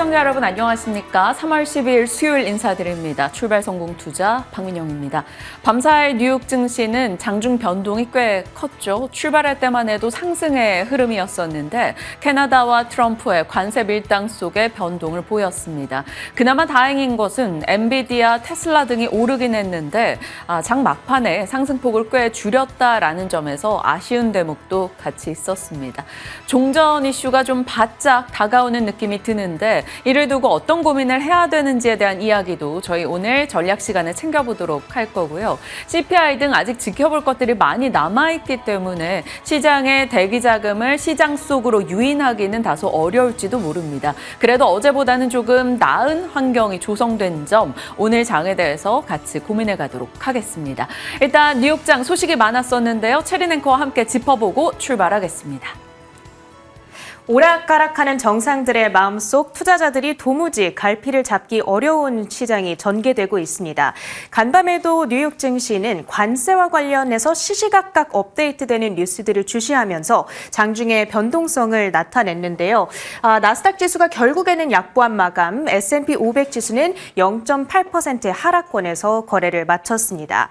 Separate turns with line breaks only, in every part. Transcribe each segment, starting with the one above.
시청자 여러분 안녕하십니까? 3월 12일 수요일 인사드립니다. 출발 성공 투자 박민영입니다. 밤사이 뉴욕 증시는 장중 변동이 꽤 컸죠. 출발할 때만 해도 상승의 흐름이었었는데 캐나다와 트럼프의 관세 밀당 속에 변동을 보였습니다. 그나마 다행인 것은 엔비디아, 테슬라 등이 오르긴 했는데 장 막판에 상승폭을 꽤 줄였다라는 점에서 아쉬운 대목도 같이 있었습니다. 종전 이슈가 좀 바짝 다가오는 느낌이 드는데 이를 두고 어떤 고민을 해야 되는지에 대한 이야기도 저희 오늘 전략 시간에 챙겨보도록 할 거고요. CPI 등 아직 지켜볼 것들이 많이 남아있기 때문에 시장의 대기 자금을 시장 속으로 유인하기는 다소 어려울지도 모릅니다. 그래도 어제보다는 조금 나은 환경이 조성된 점 오늘 장에 대해서 같이 고민해 가도록 하겠습니다. 일단 뉴욕장 소식이 많았었는데요. 체린 앵커와 함께 짚어보고 출발하겠습니다.
오락가락하는 정상들의 마음속 투자자들이 도무지 갈피를 잡기 어려운 시장이 전개되고 있습니다. 간밤에도 뉴욕 증시는 관세와 관련해서 시시각각 업데이트되는 뉴스들을 주시하면서 장중에 변동성을 나타냈는데요. 나스닥 지수가 결국에는 약보한 마감, S&P 500 지수는 0.8%의 하락권에서 거래를 마쳤습니다.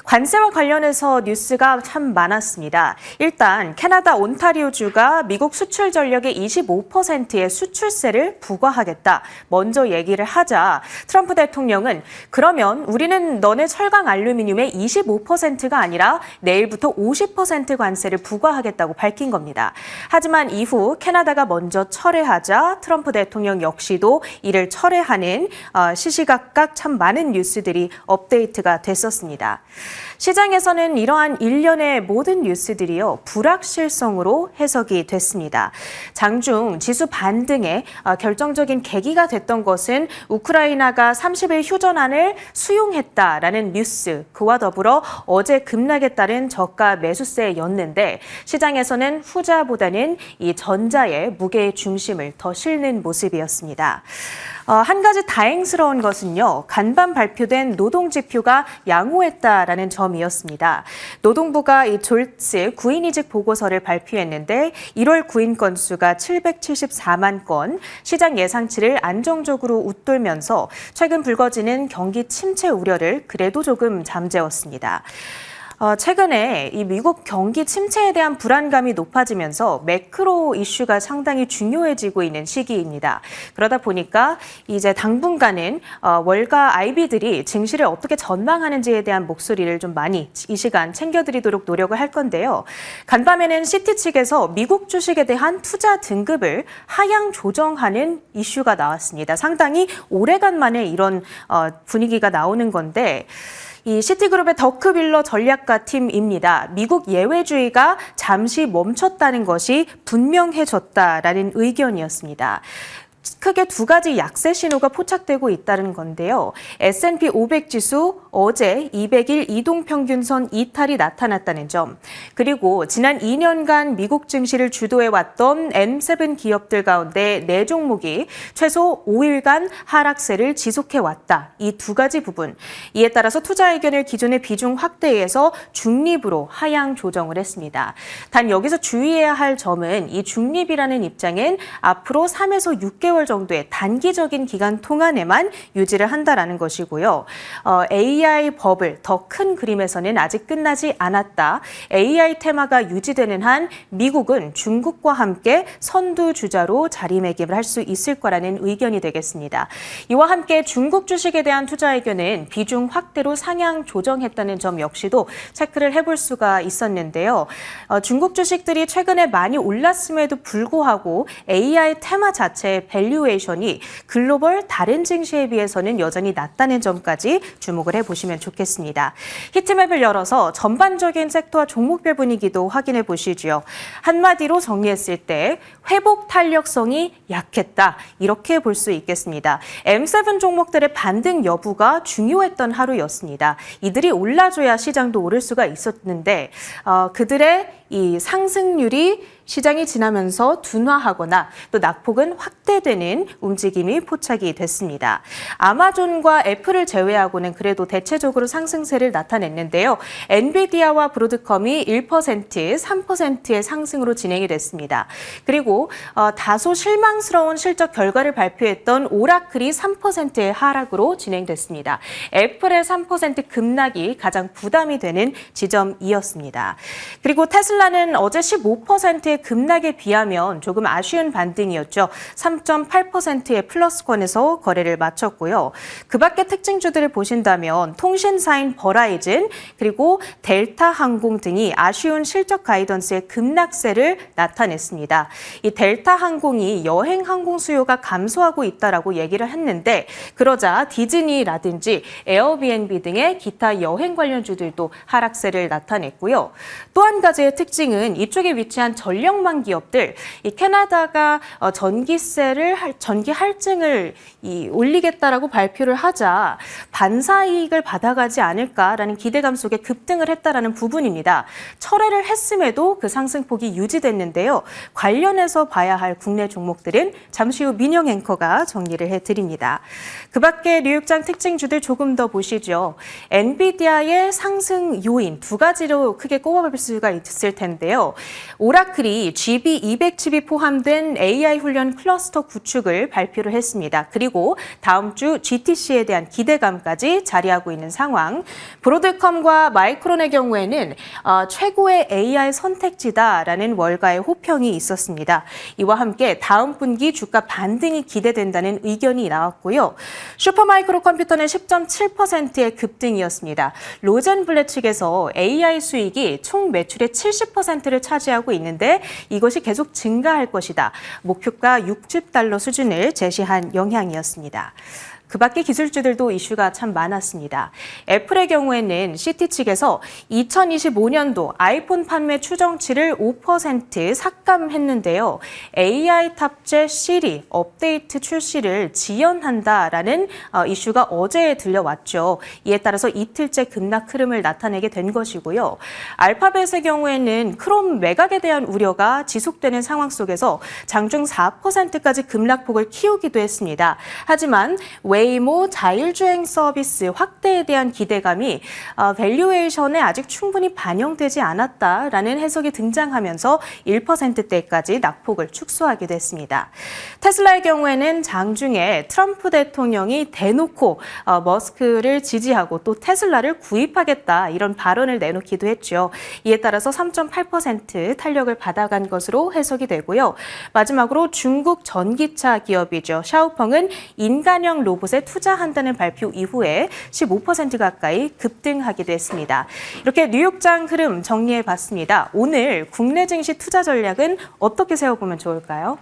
관세와 관련해서 뉴스가 참 많았습니다. 일단 캐나다 온타리오주가 미국 수출 전력의 25%의 수출세를 부과하겠다. 먼저 얘기를 하자 트럼프 대통령은 그러면 우리는 너네 철강 알루미늄의 25%가 아니라 내일부터 50% 관세를 부과하겠다고 밝힌 겁니다. 하지만 이후 캐나다가 먼저 철회하자 트럼프 대통령 역시도 이를 철회하는 시시각각 참 많은 뉴스들이 업데이트가 됐었습니다. 시장에서는 이러한 일련의 모든 뉴스들이요 불확실성으로 해석이 됐습니다. 장중 지수 반등에 결정적인 계기가 됐던 것은 우크라이나가 30일 휴전안을 수용했다라는 뉴스, 그와 더불어 어제 급락에 따른 저가 매수세였는데 시장에서는 후자보다는 이 전자의 무게의 중심을 더 실는 모습이었습니다. 한 가지 다행스러운 것은요, 간밤 발표된 노동지표가 양호했다라는 점이었습니다. 노동부가 이 졸츠 구인이직 보고서를 발표했는데 1월 구인 건수가 774만 건, 시장 예상치를 안정적으로 웃돌면서 최근 불거지는 경기 침체 우려를 그래도 조금 잠재웠습니다. 최근에 이 미국 경기 침체에 대한 불안감이 높아지면서 매크로 이슈가 상당히 중요해지고 있는 시기입니다. 그러다 보니까 이제 당분간은 월가 IB들이 증시를 어떻게 전망하는지에 대한 목소리를 좀 많이 이 시간 챙겨드리도록 노력을 할 건데요. 간밤에는 시티 측에서 미국 주식에 대한 투자 등급을 하향 조정하는 이슈가 나왔습니다. 상당히 오래간만에 이런 분위기가 나오는 건데 이 시티그룹의 더크빌러 전략가 팀입니다. 미국 예외주의가 잠시 멈췄다는 것이 분명해졌다라는 의견이었습니다. 크게 두 가지 약세 신호가 포착되고 있다는 건데요. S&P 500 지수 어제 200일 이동평균선 이탈이 나타났다는 점, 그리고 지난 2년간 미국 증시를 주도해왔던 M7 기업들 가운데 4종목이 최소 5일간 하락세를 지속해왔다. 이 두 가지 부분, 이에 따라서 투자 의견을 기존의 비중 확대해서 중립으로 하향 조정을 했습니다. 단 여기서 주의해야 할 점은 이 중립이라는 입장은 앞으로 3에서 6개월 정도의 단기적인 기간 동안에만 유지를 한다라는 것이고요. AI 버블, 더 큰 그림에서는 아직 끝나지 않았다. AI 테마가 유지되는 한 미국은 중국과 함께 선두 주자로 자리매김을 할 수 있을 거라는 의견이 되겠습니다. 이와 함께 중국 주식에 대한 투자 의견은 비중 확대로 상향 조정했다는 점 역시도 체크를 해볼 수가 있었는데요. 중국 주식들이 최근에 많이 올랐음에도 불구하고 AI 테마 자체의 밸류에이션이 글로벌 다른 증시에 비해서는 여전히 낮다는 점까지 주목을 해보시면 좋겠습니다. 히트맵을 열어서 전반적인 섹터와 종목별 분위기도 확인해 보시죠. 한마디로 정리했을 때 회복 탄력성이 약했다, 이렇게 볼 수 있겠습니다. M7 종목들의 반등 여부가 중요했던 하루였습니다. 이들이 올라줘야 시장도 오를 수가 있었는데 그들의 이 상승률이 시장이 지나면서 둔화하거나 또 낙폭은 확대되는 움직임이 포착이 됐습니다. 아마존과 애플을 제외하고는 그래도 대체적으로 상승세를 나타냈는데요. 엔비디아와 브로드컴이 1%, 3%의 상승으로 진행이 됐습니다. 그리고 다소 실망스러운 실적 결과를 발표했던 오라클이 3%의 하락으로 진행됐습니다. 애플의 3% 급락이 가장 부담이 되는 지점이었습니다. 그리고 테슬라는 어제 15%의 급락에 비하면 조금 아쉬운 반등이었죠. 3.8%의 플러스권에서 거래를 마쳤고요. 그 밖의 특징주들을 보신다면 통신사인 버라이즌 그리고 델타 항공 등이 아쉬운 실적 가이던스의 급락세를 나타냈습니다. 이 델타 항공이 여행 항공 수요가 감소하고 있다라고 얘기를 했는데 그러자 디즈니라든지 에어비앤비 등의 기타 여행 관련주들도 하락세를 나타냈고요. 또 한 가지의 특징은 이쪽에 위치한 전력망 기업들, 이 캐나다가 전기 할증을 올리겠다라고 발표를 하자 반사이익을 받아가지 않을까라는 기대감 속에 급등을 했다라는 부분입니다. 철회를 했음에도 그 상승폭이 유지됐는데요. 관련해서 봐야 할 국내 종목들은 잠시 후 민영 앵커가 정리를 해드립니다. 그 밖에 뉴욕장 특징주들 조금 더 보시죠. 엔비디아의 상승 요인 두 가지로 크게 꼽아볼 수가 있을 텐데요. 오라클이 GB200칩이 포함된 AI 훈련 클러스터 구축을 발표를 했습니다. 그리고 다음 주 GTC에 대한 기대감까지 자리하고 있는 상황. 브로드컴과 마이크론의 경우에는 최고의 AI 선택지다라는 월가의 호평이 있었습니다. 이와 함께 다음 분기 주가 반등이 기대된다는 의견이 나왔고요. 슈퍼마이크로 컴퓨터는 10.7%의 급등이었습니다. 로젠블렛 측에서 AI 수익이 총 매출의 70%를 차지하고 있는데 이것이 계속 증가할 것이다. 목표가 $60 수준을 제시한 영향이었습니다. 그 밖의 기술주들도 이슈가 참 많았습니다. 애플의 경우에는 CT 측에서 2025년도 아이폰 판매 추정치를 5% 삭감했는데요. AI 탑재 시리 업데이트 출시를 지연한다라는 이슈가 어제 들려왔죠. 이에 따라서 이틀째 급락 흐름을 나타내게 된 것이고요. 알파벳의 경우에는 크롬 매각에 대한 우려가 지속되는 상황 속에서 장중 4%까지 급락폭을 키우기도 했습니다. 하지만 웨이모 자율주행 서비스 확대에 대한 기대감이 밸류에이션에 아직 충분히 반영되지 않았다라는 해석이 등장하면서 1%대까지 낙폭을 축소하기도 했습니다. 테슬라의 경우에는 장중에 트럼프 대통령이 대놓고 머스크를 지지하고 또 테슬라를 구입하겠다 이런 발언을 내놓기도 했죠. 이에 따라서 3.8% 탄력을 받아간 것으로 해석이 되고요. 마지막으로 중국 전기차 기업이죠. 샤오펑은 인간형 로봇에 투자한다는 발표 이후에 15% 가까이 급등하기도 했습니다. 이렇게 뉴욕장 흐름 정리해봤습니다. 오늘 국내 증시 투자 전략은 어떻게 세워보면 좋을까요?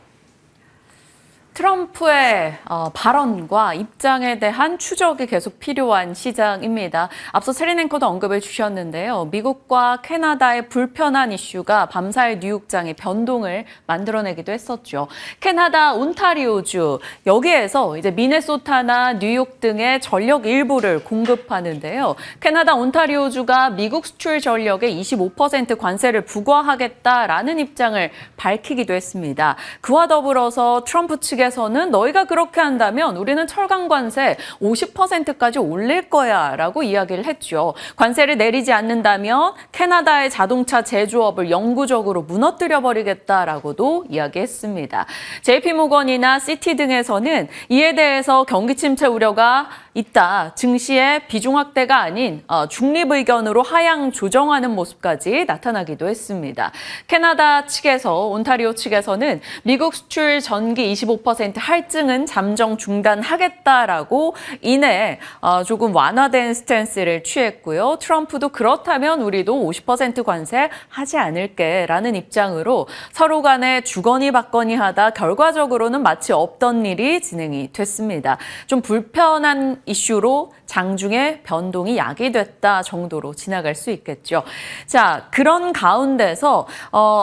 트럼프의 발언과 입장에 대한 추적이 계속 필요한 시장입니다. 앞서 세린 앵커도 언급을 주셨는데요. 미국과 캐나다의 불편한 이슈가 밤사이 뉴욕장의 변동을 만들어내기도 했었죠. 캐나다 온타리오주, 여기에서 이제 미네소타나 뉴욕 등의 전력 일부를 공급하는데요. 캐나다 온타리오주가 미국 수출 전력에 25% 관세를 부과하겠다라는 입장을 밝히기도 했습니다. 그와 더불어서 트럼프 측에서는 너희가 그렇게 한다면 우리는 철강 관세 50%까지 올릴 거야 라고 이야기를 했죠. 관세를 내리지 않는다면 캐나다의 자동차 제조업을 영구적으로 무너뜨려버리겠다라고도 이야기했습니다. JP모건이나 시티 등에서는 이에 대해서 경기 침체 우려가 있다. 증시의 비중 확대가 아닌 중립 의견으로 하향 조정하는 모습까지 나타나기도 했습니다. 캐나다 측에서 온타리오 측에서는 미국 수출 전기 25% 할증은 잠정 중단하겠다라고 이내 조금 완화된 스탠스를 취했고요. 트럼프도 그렇다면 우리도 50% 관세 하지 않을게라는 입장으로 서로 간에 주거니 받거니 하다 결과적으로는 마치 없던 일이 진행이 됐습니다. 좀 불편한 이슈로 장중에 변동이 야기됐다 정도로 지나갈 수 있겠죠. 자, 그런 가운데서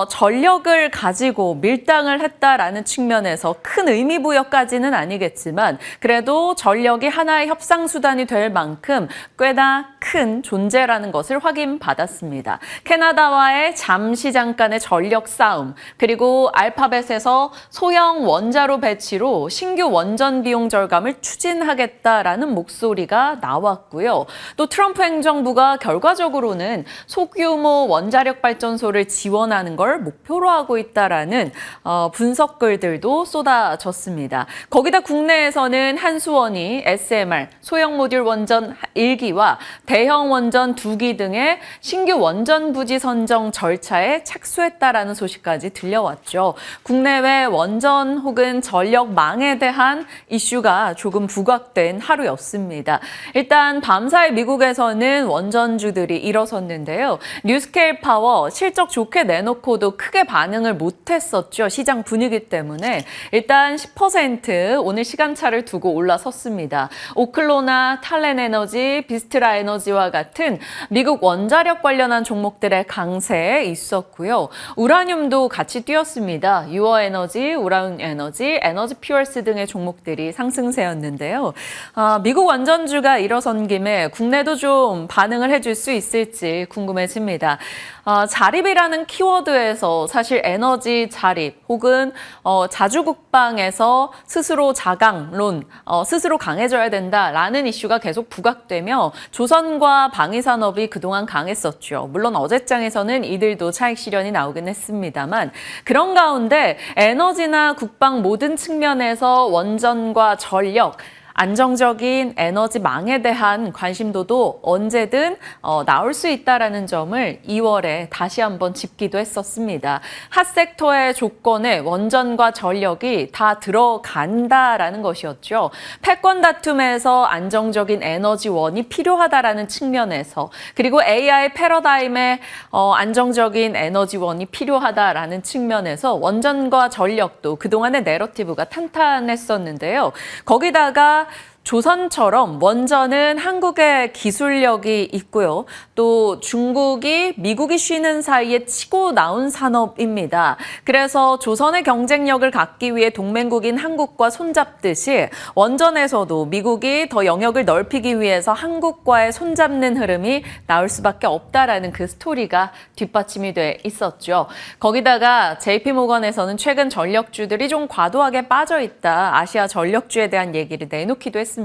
전력을 가지고 밀당을 했다라는 측면에서 큰 의미부여까지는 아니겠지만 그래도 전력이 하나의 협상수단이 될 만큼 꽤나 큰 존재라는 것을 확인받았습니다. 캐나다와의 잠시 잠깐의 전력 싸움, 그리고 알파벳에서 소형 원자로 배치로 신규 원전 비용 절감을 추진하겠다라는 목소리가 나왔고요. 또 트럼프 행정부가 결과적으로는 소규모 원자력 발전소를 지원하는 걸 목표로 하고 있다라는 분석글들도 쏟아졌습니다. 거기다 국내에서는 한수원이 SMR, 소형 모듈 원전 1기와 대형 원전 2기 등의 신규 원전 부지 선정 절차에 착수했다라는 소식까지 들려왔죠. 국내외 원전 혹은 전력망에 대한 이슈가 조금 부각된 하루였습니다. 일단 밤사이 미국에서는 원전주들이 일어섰는데요. 뉴스케일 파워 실적 좋게 내놓고도 크게 반응을 못했었죠. 시장 분위기 때문에. 일단 10% 오늘 시간차를 두고 올라섰습니다. 오클로나, 탈렌 에너지, 비스트라 에너지와 같은 미국 원자력 관련한 종목들의 강세에 있었고요. 우라늄도 같이 뛰었습니다. 유어 에너지, 우라늄 에너지, 에너지 퓨얼스 등의 종목들이 상승세였는데요. 미국 원전주가 일어선 김에 국내도 좀 반응을 해줄 수 있을지 궁금해집니다. 자립이라는 키워드에서 사실 에너지 자립 혹은 자주국방에서 스스로 자강론, 스스로 강해져야 된다라는 이슈가 계속 부각되며 조선과 방위산업이 그동안 강했었죠. 물론 어제장에서는 이들도 차익 실현이 나오긴 했습니다만 그런 가운데 에너지나 국방 모든 측면에서 원전과 전력, 안정적인 에너지망에 대한 관심도도 언제든 나올 수 있다라는 점을 2월에 다시 한번 짚기도 했었습니다. 핫섹터의 조건에 원전과 전력이 다 들어간다라는 것이었죠. 패권 다툼에서 안정적인 에너지원이 필요하다라는 측면에서, 그리고 AI 패러다임에 안정적인 에너지원이 필요하다라는 측면에서 원전과 전력도 그동안의 내러티브가 탄탄했었는데요. 거기다가 조선처럼 원전은 한국의 기술력이 있고요. 또 중국이 미국이 쉬는 사이에 치고 나온 산업입니다. 그래서 조선의 경쟁력을 갖기 위해 동맹국인 한국과 손잡듯이 원전에서도 미국이 더 영역을 넓히기 위해서 한국과의 손잡는 흐름이 나올 수밖에 없다라는 그 스토리가 뒷받침이 돼 있었죠. 거기다가 JP모건에서는 최근 전력주들이 좀 과도하게 빠져 있다. 아시아 전력주에 대한 얘기를 내놓기도 했습니다.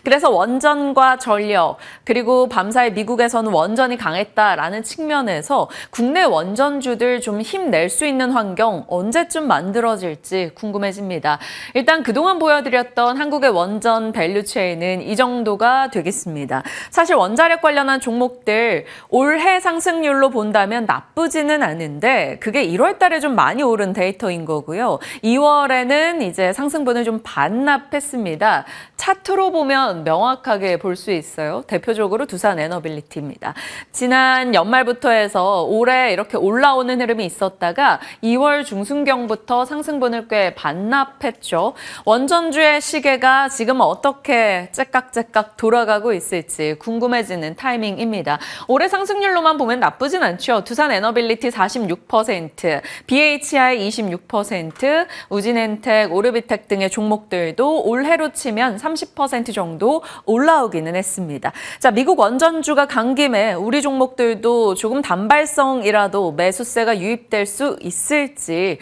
그래서 원전과 전력, 그리고 밤사이 미국에서는 원전이 강했다라는 측면에서 국내 원전주들 좀 힘낼 수 있는 환경 언제쯤 만들어질지 궁금해집니다. 일단 그동안 보여드렸던 한국의 원전 밸류체인은 이 정도가 되겠습니다. 사실 원자력 관련한 종목들 올해 상승률로 본다면 나쁘지는 않은데 그게 1월 달에 좀 많이 오른 데이터인 거고요. 2월에는 이제 상승분을 좀 반납했습니다. 차트로 보면 명확하게 볼 수 있어요. 대표적으로 두산 에너빌리티입니다. 지난 연말부터 해서 올해 이렇게 올라오는 흐름이 있었다가 2월 중순경부터 상승분을 꽤 반납했죠. 원전주의 시계가 지금 어떻게 째깍째깍 돌아가고 있을지 궁금해지는 타이밍입니다. 올해 상승률로만 보면 나쁘진 않죠. 두산 에너빌리티 46%, BHI 26%, 우진엔텍, 오르비텍 등의 종목들도 올해로 치면 30% 정도 올라오기는 했습니다. 자, 미국 원전주가 간 김에 우리 종목들도 조금 단발성이라도 매수세가 유입될 수 있을지,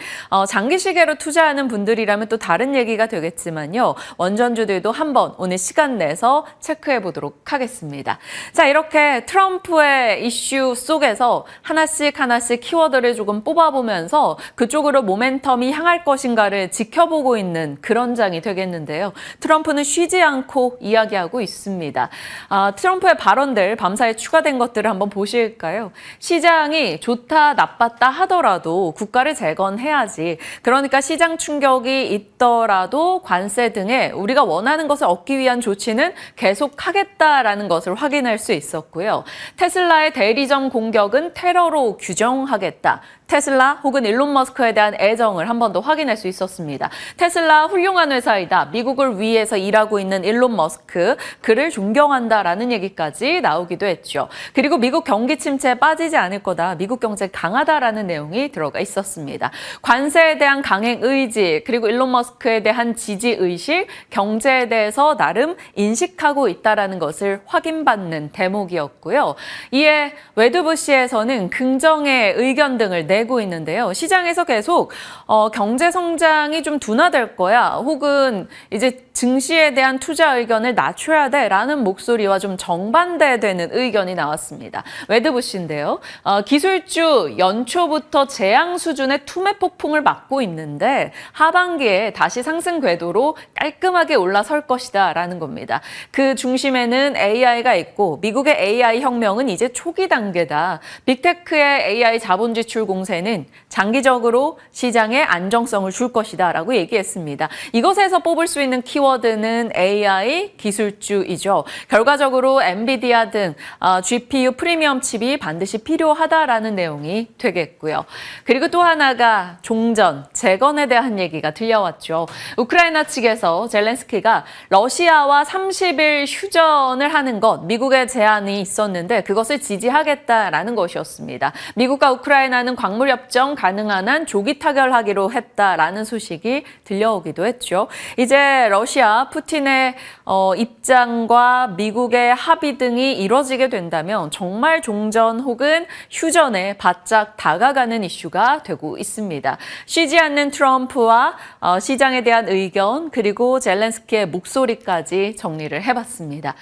장기 시계로 투자하는 분들이라면 또 다른 얘기가 되겠지만요. 원전주들도 한번 오늘 시간 내서 체크해 보도록 하겠습니다. 자, 이렇게 트럼프의 이슈 속에서 하나씩 키워드를 조금 뽑아보면서 그쪽으로 모멘텀이 향할 것인가를 지켜보고 있는 그런 장이 되겠는데요. 트럼프는 쉬지 않고 이야기하고 있습니다. 트럼프의 발언들 밤사이 추가된 것들을 한번 보실까요? 시장이 좋다 나빴다 하더라도 국가를 재건해야지. 그러니까 시장 충격이 있더라도 관세 등의 우리가 원하는 것을 얻기 위한 조치는 계속하겠다라는 것을 확인할 수 있었고요. 테슬라의 대리점 공격은 테러로 규정하겠다. 테슬라 혹은 일론 머스크에 대한 애정을 한 번 더 확인할 수 있었습니다. 테슬라 훌륭한 회사이다. 미국을 위해서 일하고 있는 일론 머스크, 그를 존경한다라는 얘기까지 나오기도 했죠. 그리고 미국 경기 침체에 빠지지 않을 거다. 미국 경제 강하다라는 내용이 들어가 있었습니다. 관세에 대한 강행 의지, 그리고 일론 머스크에 대한 지지 의식, 경제에 대해서 나름 인식하고 있다라는 것을 확인받는 대목이었고요. 이에 웨드부시에서는 긍정의 의견 등을 내고 있는데요. 시장에서 계속 경제 성장이 좀 둔화될 거야, 혹은 이제 증시에 대한 투자 의견을 낮춰야 돼라는 목소리와 좀 정반대되는 의견이 나왔습니다. 웨드부시인데요. 기술주 연초부터 재앙 수준의 투매 폭풍을 맞고 있는데 하반기에 다시 상승 궤도로 깔끔하게 올라설 것이다 라는 겁니다. 그 중심에는 AI가 있고 미국의 AI 혁명은 이제 초기 단계다. 빅테크의 AI 자본 지출 공세는 장기적으로 시장에 안정성을 줄 것이다 라고 얘기했습니다. 이것에서 뽑을 수 있는 키워드는 AI 기술주이죠. 결과적으로 엔비디아 등 GPU 프리미엄 칩이 반드시 필요하다라는 내용이 되겠고요. 그리고 또 하나가 종전, 재건에 대한 얘기가 들려왔죠. 우크라이나 측에서 젤렌스키가 러시아와 30일 휴전을 하는 것, 미국의 제안이 있었는데 그것을 지지하겠다라는 것이었습니다. 미국과 우크라이나는 광물협정 가능한 한 조기 타결하기로 했다라는 소식이 들려오기도 했죠. 이제 러시아 푸틴의 입장과 미국의 합의 등이 이뤄지게 된다면 정말 종전 혹은 휴전에 바짝 다가가는 이슈가 되고 있습니다. 쉬지 않는 트럼프와 시장에 대한 의견, 그리고 젤렌스키의 목소리까지 정리를 해봤습니다.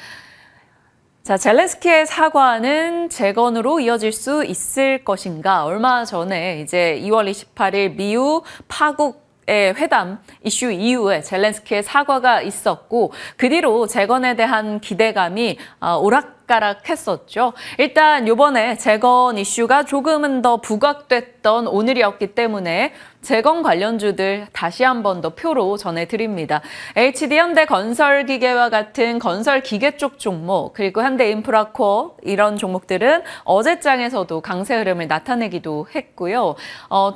자, 젤렌스키의 사과는 재건으로 이어질 수 있을 것인가? 얼마 전에 이제 2월 28일 미우 파국의 회담 이슈 이후에 젤렌스키의 사과가 있었고 그 뒤로 재건에 대한 기대감이 오락가락했었죠. 일단 이번에 재건 이슈가 조금은 더 부각됐던 오늘이었기 때문에 재건 관련주들 다시 한 번 더 표로 전해드립니다. HD현대 건설기계와 같은 건설기계 쪽 종목, 그리고 현대인프라코어 이런 종목들은 어제장에서도 강세 흐름을 나타내기도 했고요.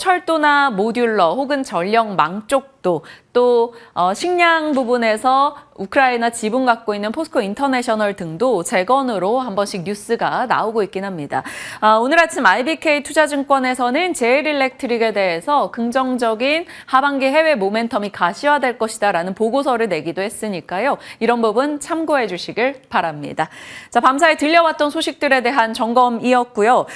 철도나 모듈러 혹은 전력망 쪽도 또 식량 부분에서 우크라이나 지분 갖고 있는 포스코 인터내셔널 등도 재건으로 한 번씩 뉴스가 나오고 있긴 합니다. 오늘 아침 IBK 투자증권에서는 제일일렉트릭에 대해서 긍정적인 하반기 해외 모멘텀이 가시화될 것이다 라는 보고서를 내기도 했으니까요. 이런 부분 참고해 주시길 바랍니다. 자, 밤사이 들려왔던 소식들에 대한 점검이었고요.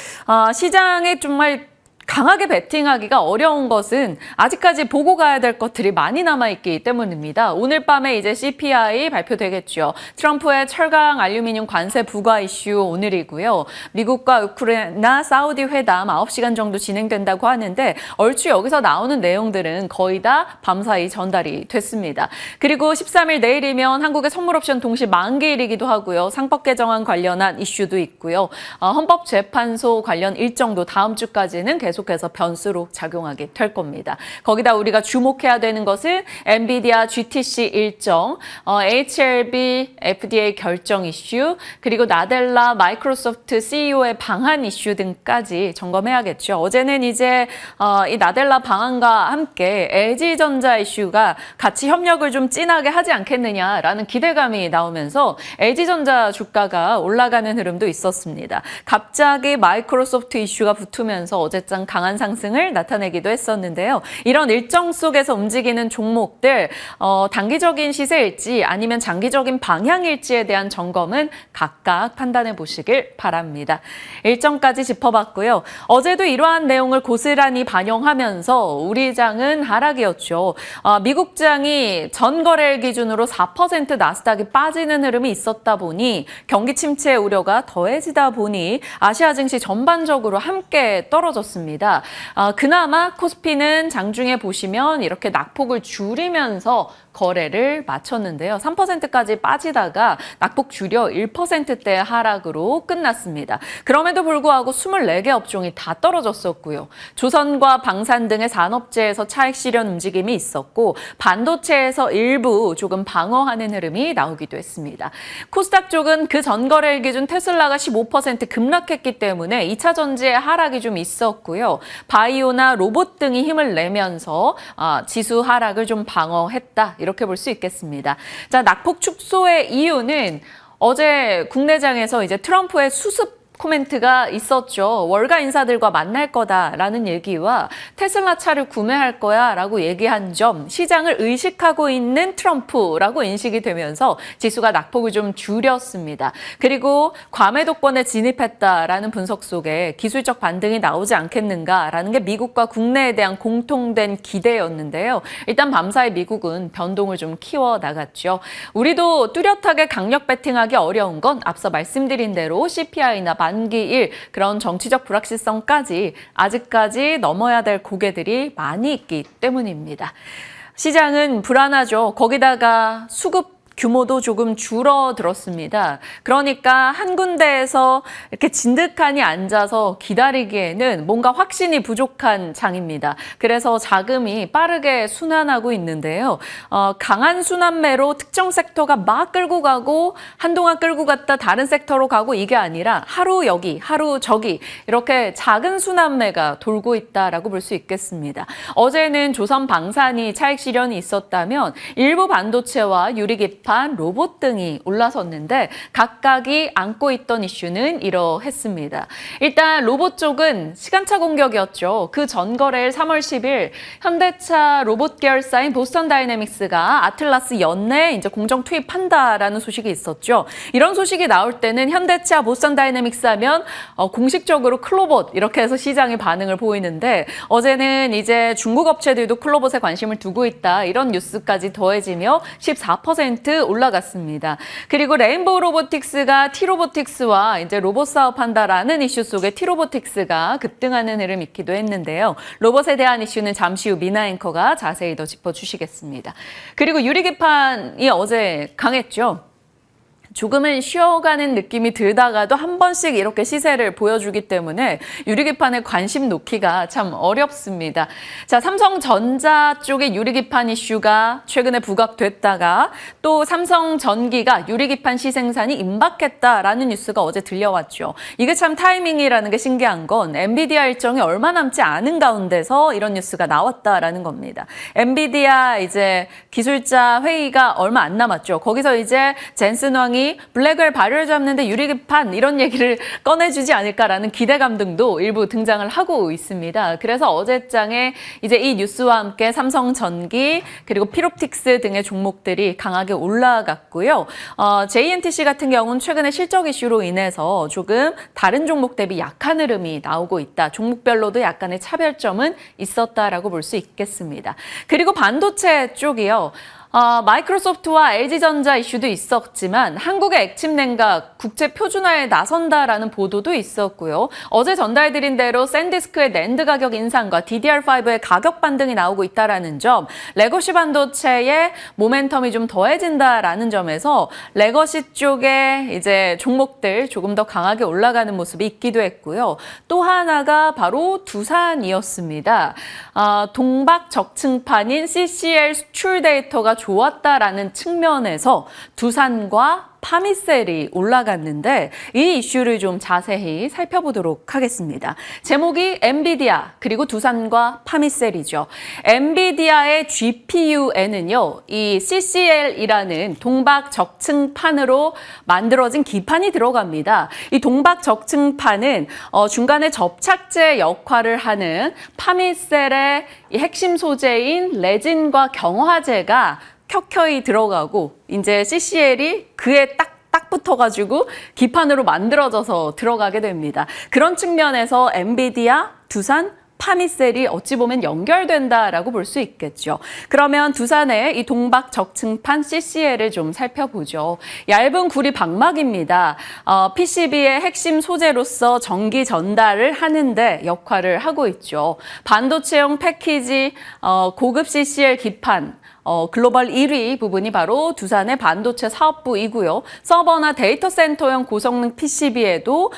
시장에 정말 강하게 베팅하기가 어려운 것은 아직까지 보고 가야 될 것들이 많이 남아있기 때문입니다. 오늘 밤에 이제 CPI 발표되겠죠. 트럼프의 철강 알루미늄 관세 부과 이슈 오늘이고요. 미국과 우크라이나 사우디 회담 9시간 정도 진행된다고 하는데 얼추 여기서 나오는 내용들은 거의 다 밤사이 전달이 됐습니다. 그리고 13일 내일이면 한국의 선물옵션 동시 만기일이기도 하고요. 상법 개정안 관련한 이슈도 있고요. 헌법재판소 관련 일정도 다음 주까지는 계속해서 변수로 작용하게 될 겁니다. 거기다 우리가 주목해야 되는 것은 엔비디아 GTC 일정, HLB FDA 결정 이슈, 그리고 나델라 마이크로소프트 CEO의 방한 이슈 등까지 점검해야겠죠. 어제는 이제 이 나델라 방한과 함께 LG전자 이슈가 같이 협력을 좀 진하게 하지 않겠느냐라는 기대감이 나오면서 LG전자 주가가 올라가는 흐름도 있었습니다. 갑자기 마이크로소프트 이슈가 붙으면서 어제장 강한 상승을 나타내기도 했었는데요. 이런 일정 속에서 움직이는 종목들, 단기적인 시세일지 아니면 장기적인 방향일지에 대한 점검은 각각 판단해 보시길 바랍니다. 일정까지 짚어봤고요. 어제도 이러한 내용을 고스란히 반영하면서 우리 장은 하락이었죠. 미국 장이 전 거래일 기준으로 4% 나스닥이 빠지는 흐름이 있었다 보니 경기 침체 우려가 더해지다 보니 아시아 증시 전반적으로 함께 떨어졌습니다. 그나마 코스피는 장중에 보시면 이렇게 낙폭을 줄이면서 거래를 마쳤는데요. 3%까지 빠지다가 낙폭 줄여 1%대 하락으로 끝났습니다. 그럼에도 불구하고 24개 업종이 다 떨어졌었고요. 조선과 방산 등의 산업재에서 차익 실현 움직임이 있었고 반도체에서 일부 조금 방어하는 흐름이 나오기도 했습니다. 코스닥 쪽은 그 전거래일 기준 테슬라가 15% 급락했기 때문에 2차 전지의 하락이 좀 있었고요. 있었고요. 바이오나 로봇 등이 힘을 내면서 지수 하락을 좀 방어했다. 이렇게 볼 수 있겠습니다. 자, 낙폭 축소의 이유는 어제 국내장에서 이제 트럼프의 수습 코멘트가 있었죠. 월가 인사들과 만날 거다라는 얘기와 테슬라 차를 구매할 거야라고 얘기한 점, 시장을 의식하고 있는 트럼프라고 인식이 되면서 지수가 낙폭을 좀 줄였습니다. 그리고 과매도권에 진입했다라는 분석 속에 기술적 반등이 나오지 않겠는가라는 게 미국과 국내에 대한 공통된 기대였는데요. 일단 밤사이 미국은 변동을 좀 키워나갔죠. 우리도 뚜렷하게 강력 베팅하기 어려운 건 앞서 말씀드린 대로 CPI나 만기일 그런 정치적 불확실성까지 아직까지 넘어야 될 고개들이 많이 있기 때문입니다. 시장은 불안하죠. 거기다가 수급 규모도 조금 줄어들었습니다. 그러니까 한 군데에서 이렇게 진득하니 앉아서 기다리기에는 뭔가 확신이 부족한 장입니다. 그래서 자금이 빠르게 순환하고 있는데요. 강한 순환매로 특정 섹터가 막 끌고 가고 한동안 끌고 갔다 다른 섹터로 가고 이게 아니라 하루 여기, 하루 저기 이렇게 작은 순환매가 돌고 있다라고 볼 수 있겠습니다. 어제는 조선 방산이 차익 실현이 있었다면 일부 반도체와 유리기판 로봇 등이 올라섰는데 각각이 안고 있던 이슈는 이러했습니다. 일단 로봇 쪽은 시간차 공격이었죠. 그 전거래일 3월 10일 현대차 로봇 계열사인 보스턴 다이내믹스가 아틀라스 연내 이제 공정 투입한다라는 소식이 있었죠. 이런 소식이 나올 때는 현대차, 보스턴 다이내믹스 하면 공식적으로 클로봇 이렇게 해서 시장이 반응을 보이는데 어제는 이제 중국 업체들도 클로봇에 관심을 두고 있다 이런 뉴스까지 더해지며 14% 올라갔습니다. 그리고 레인보우 로보틱스가 T로보틱스와 이제 로봇 사업한다라는 이슈 속에 T로보틱스가 급등하는 흐름 있기도 했는데요. 로봇에 대한 이슈는 잠시 후 미나 앵커가 자세히 더 짚어주시겠습니다. 그리고 유리기판이 어제 강했죠. 조금은 쉬어가는 느낌이 들다가도 한 번씩 이렇게 시세를 보여주기 때문에 유리기판에 관심 놓기가 참 어렵습니다. 자, 삼성전자 쪽의 유리기판 이슈가 최근에 부각됐다가 또 삼성전기가 유리기판 시생산이 임박했다라는 뉴스가 어제 들려왔죠. 이게 참 타이밍이라는 게 신기한 건 엔비디아 일정이 얼마 남지 않은 가운데서 이런 뉴스가 나왔다라는 겁니다. 엔비디아 이제 기술자 회의가 얼마 안 남았죠. 거기서 이제 젠슨 왕이 블랙웰 발효를 잡는데 유리기판 이런 얘기를 꺼내주지 않을까라는 기대감 등도 일부 등장을 하고 있습니다. 그래서 어제장에 이제 이 뉴스와 함께 삼성전기 그리고 피롭틱스 등의 종목들이 강하게 올라갔고요. JNTC 같은 경우는 최근에 실적 이슈로 인해서 조금 다른 종목 대비 약한 흐름이 나오고 있다. 종목별로도 약간의 차별점은 있었다라고 볼 수 있겠습니다. 그리고 반도체 쪽이요. 마이크로소프트와 LG전자 이슈도 있었지만 한국의 액침 냉각 국제 표준화에 나선다라는 보도도 있었고요. 어제 전달드린 대로 샌디스크의 낸드 가격 인상과 DDR5의 가격 반등이 나오고 있다라는 점, 레거시 반도체의 모멘텀이 좀 더해진다라는 점에서 레거시 쪽의 이제 종목들 조금 더 강하게 올라가는 모습이 있기도 했고요. 또 하나가 바로 두산이었습니다. 동박 적층판인 CCL 수출 데이터가 좋았다라는 측면에서 두산과 파미셀이 올라갔는데 이 이슈를 좀 자세히 살펴보도록 하겠습니다. 제목이 엔비디아 그리고 두산과 파미셀이죠. 엔비디아의 GPU에는요. 이 CCL이라는 동박 적층판으로 만들어진 기판이 들어갑니다. 이 동박 적층판은 중간에 접착제 역할을 하는 파미셀의 이 핵심 소재인 레진과 경화제가 켜켜이 들어가고 이제 CCL이 그에 딱 붙어가지고 기판으로 만들어져서 들어가게 됩니다. 그런 측면에서 엔비디아, 두산, 파미셀이 어찌 보면 연결된다라고 볼 수 있겠죠. 그러면 두산의 이 동박 적층판 CCL을 좀 살펴보죠. 얇은 구리 방막입니다. PCB의 핵심 소재로서 전기 전달을 하는데 역할을 하고 있죠. 반도체용 패키지, 고급 CCL 기판, 글로벌 1위 부분이 바로 두산의 반도체 사업부이고요. 서버나 데이터 센터용 고성능 PCB에도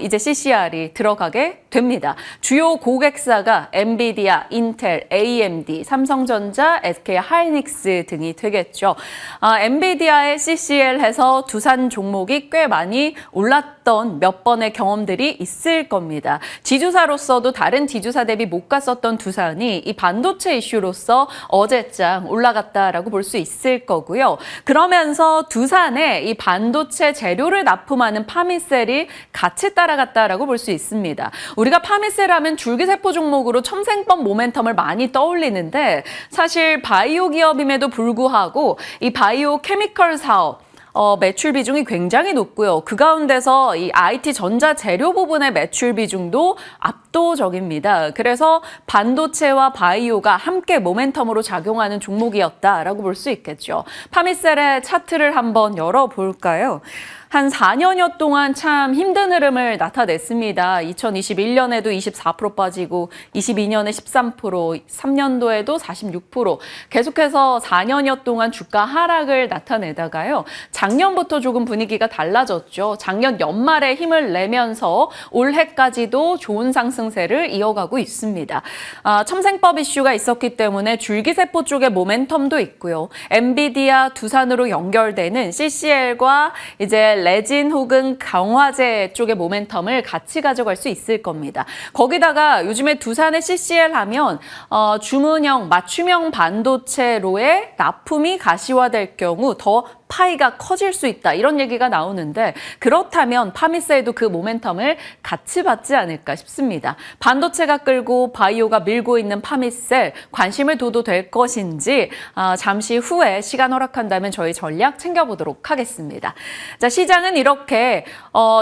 이제 CCR이 들어가게 됩니다. 주요 고객사가 엔비디아, 인텔, AMD, 삼성전자, SK 하이닉스 등이 되겠죠. 엔비디아의 CCL해서 두산 종목이 꽤 많이 올랐던 몇 번의 경험들이 있을 겁니다. 지주사로서도 다른 지주사 대비 못 갔었던 두산이 이 반도체 이슈로서 어제장 올라갔다라고 볼 수 있을 거고요. 그러면서 두산에 이 반도체 재료를 납품하는 파미셀이 같이 따라갔다라고 볼 수 있습니다. 우리가 파미셀 하면 줄기세포 종목으로 첨생법 모멘텀을 많이 떠올리는데 사실 바이오 기업임에도 불구하고 이 바이오 케미컬 사업 매출 비중이 굉장히 높고요. 그 가운데서 이 IT 전자 재료 부분의 매출 비중도 압도적입니다. 그래서 반도체와 바이오가 함께 모멘텀으로 작용하는 종목이었다라고 볼 수 있겠죠. 파미셀의 차트를 한번 열어볼까요? 한 4년여 동안 참 힘든 흐름을 나타냈습니다. 2021년에도 24% 빠지고 22년에 13%, 3년도에도 46%. 계속해서 4년여 동안 주가 하락을 나타내다가요. 작년부터 조금 분위기가 달라졌죠. 작년 연말에 힘을 내면서 올해까지도 좋은 상승세를 이어가고 있습니다. 첨생법 이슈가 있었기 때문에 줄기세포 쪽의 모멘텀도 있고요. 엔비디아 두산으로 연결되는 CCL과 이제 레진 혹은 강화제 쪽의 모멘텀을 같이 가져갈 수 있을 겁니다. 거기다가 요즘에 두산의 CCL 하면 주문형, 맞춤형 반도체로의 납품이 가시화될 경우 더 파이가 커질 수 있다. 이런 얘기가 나오는데 그렇다면 파미셀도 그 모멘텀을 같이 받지 않을까 싶습니다. 반도체가 끌고 바이오가 밀고 있는 파미셀 관심을 둬도 될 것인지 잠시 후에 시간 허락한다면 저희 전략 챙겨보도록 하겠습니다. 자, 시장은 이렇게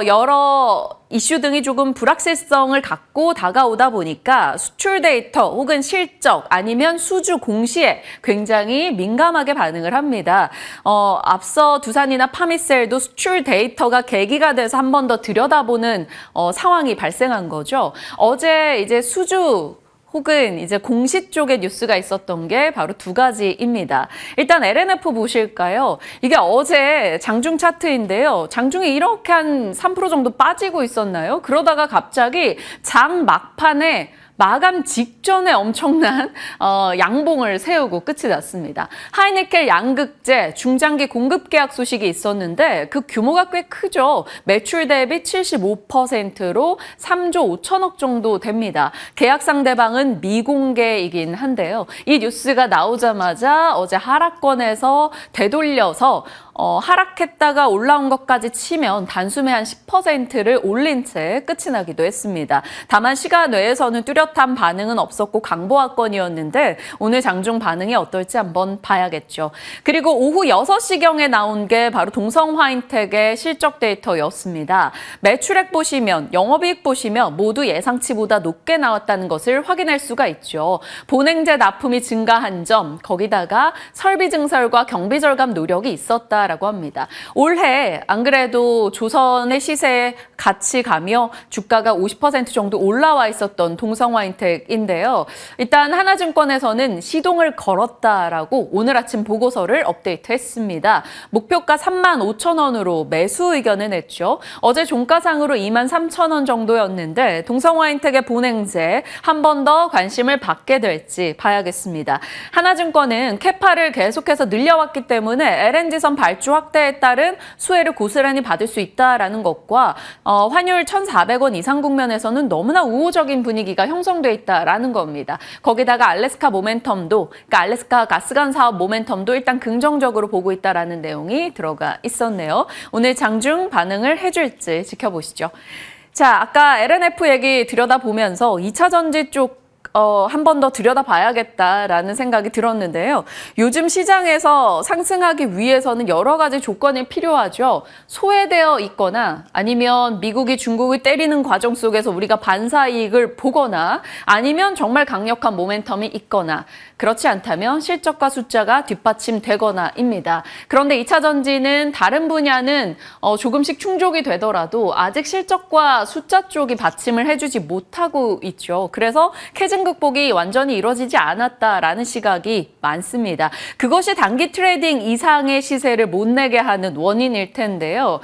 여러 이슈 등이 조금 불확실성을 갖고 다가오다 보니까 수출 데이터 혹은 실적 아니면 수주 공시에 굉장히 민감하게 반응을 합니다. 앞서 두산이나 파미셀도 수출 데이터가 계기가 돼서 한 번 더 들여다보는 상황이 발생한 거죠. 어제 이제 수주 혹은 이제 공시 쪽에 뉴스가 있었던 게 바로 두 가지입니다. 일단 LNF 보실까요? 이게 어제 장중 차트인데요. 장중에 이렇게 한 3% 정도 빠지고 있었나요? 그러다가 갑자기 장 막판에 마감 직전에 엄청난 양봉을 세우고 끝이 났습니다. 하이니켈 양극재 중장기 공급 계약 소식이 있었는데 그 규모가 꽤 크죠. 매출 대비 75%로 3조 5천억 정도 됩니다. 계약 상대방은 미공개이긴 한데요. 이 뉴스가 나오자마자 어제 하락권에서 되돌려서 하락했다가 올라온 것까지 치면 단숨에 한 10%를 올린 채 끝이 나기도 했습니다. 다만 시간 외에서는 뚜렷한 반응은 없었고 강보합권이었는데 오늘 장중 반응이 어떨지 한번 봐야겠죠. 그리고 오후 6시경에 나온 게 바로 동성화인텍의 실적 데이터였습니다. 매출액 보시면 영업이익 보시면 모두 예상치보다 높게 나왔다는 것을 확인할 수가 있죠. 본행제 납품이 증가한 점 거기다가 설비 증설과 경비 절감 노력이 있었다 라고 합니다. 올해 안 그래도 조선의 시세에 같이 가며 주가가 50% 정도 올라와 있었던 동성화인텍인데요. 일단 하나증권에서는 시동을 걸었다라고 오늘 아침 보고서를 업데이트했습니다. 목표가 35,000원으로 매수 의견을 냈죠. 어제 종가상으로 23,000원 정도였는데 동성화인텍의 본행제 한 번 더 관심을 받게 될지 봐야겠습니다. 하나증권은 캐파를 계속해서 늘려왔기 때문에 LNG선 발주 확대에 따른 수혜를 고스란히 받을 수 있다라는 것과 환율 1,400원 이상 국면에서는 너무나 우호적인 분위기가 형성돼 있다라는 겁니다. 거기다가 알래스카 모멘텀도, 그러니까 알래스카 가스관 사업 모멘텀도 일단 긍정적으로 보고 있다라는 내용이 들어가 있었네요. 오늘 장중 반응을 해줄지 지켜보시죠. 자, 아까 LNF 얘기 들여다보면서 2차 전지 쪽 한 번 더 들여다봐야겠다라는 생각이 들었는데요. 요즘 시장에서 상승하기 위해서는 여러 가지 조건이 필요하죠. 소외되어 있거나 아니면 미국이 중국을 때리는 과정 속에서 우리가 반사 이익을 보거나 아니면 정말 강력한 모멘텀이 있거나 그렇지 않다면 실적과 숫자가 뒷받침되거나입니다. 그런데 2차 전지는 다른 분야는 조금씩 충족이 되더라도 아직 실적과 숫자 쪽이 받침을 해주지 못하고 있죠. 그래서 캐증 시장 극복이 완전히 이루어지지 않았다라는 시각이 많습니다. 그것이 단기 트레이딩 이상의 시세를 못 내게 하는 원인일 텐데요.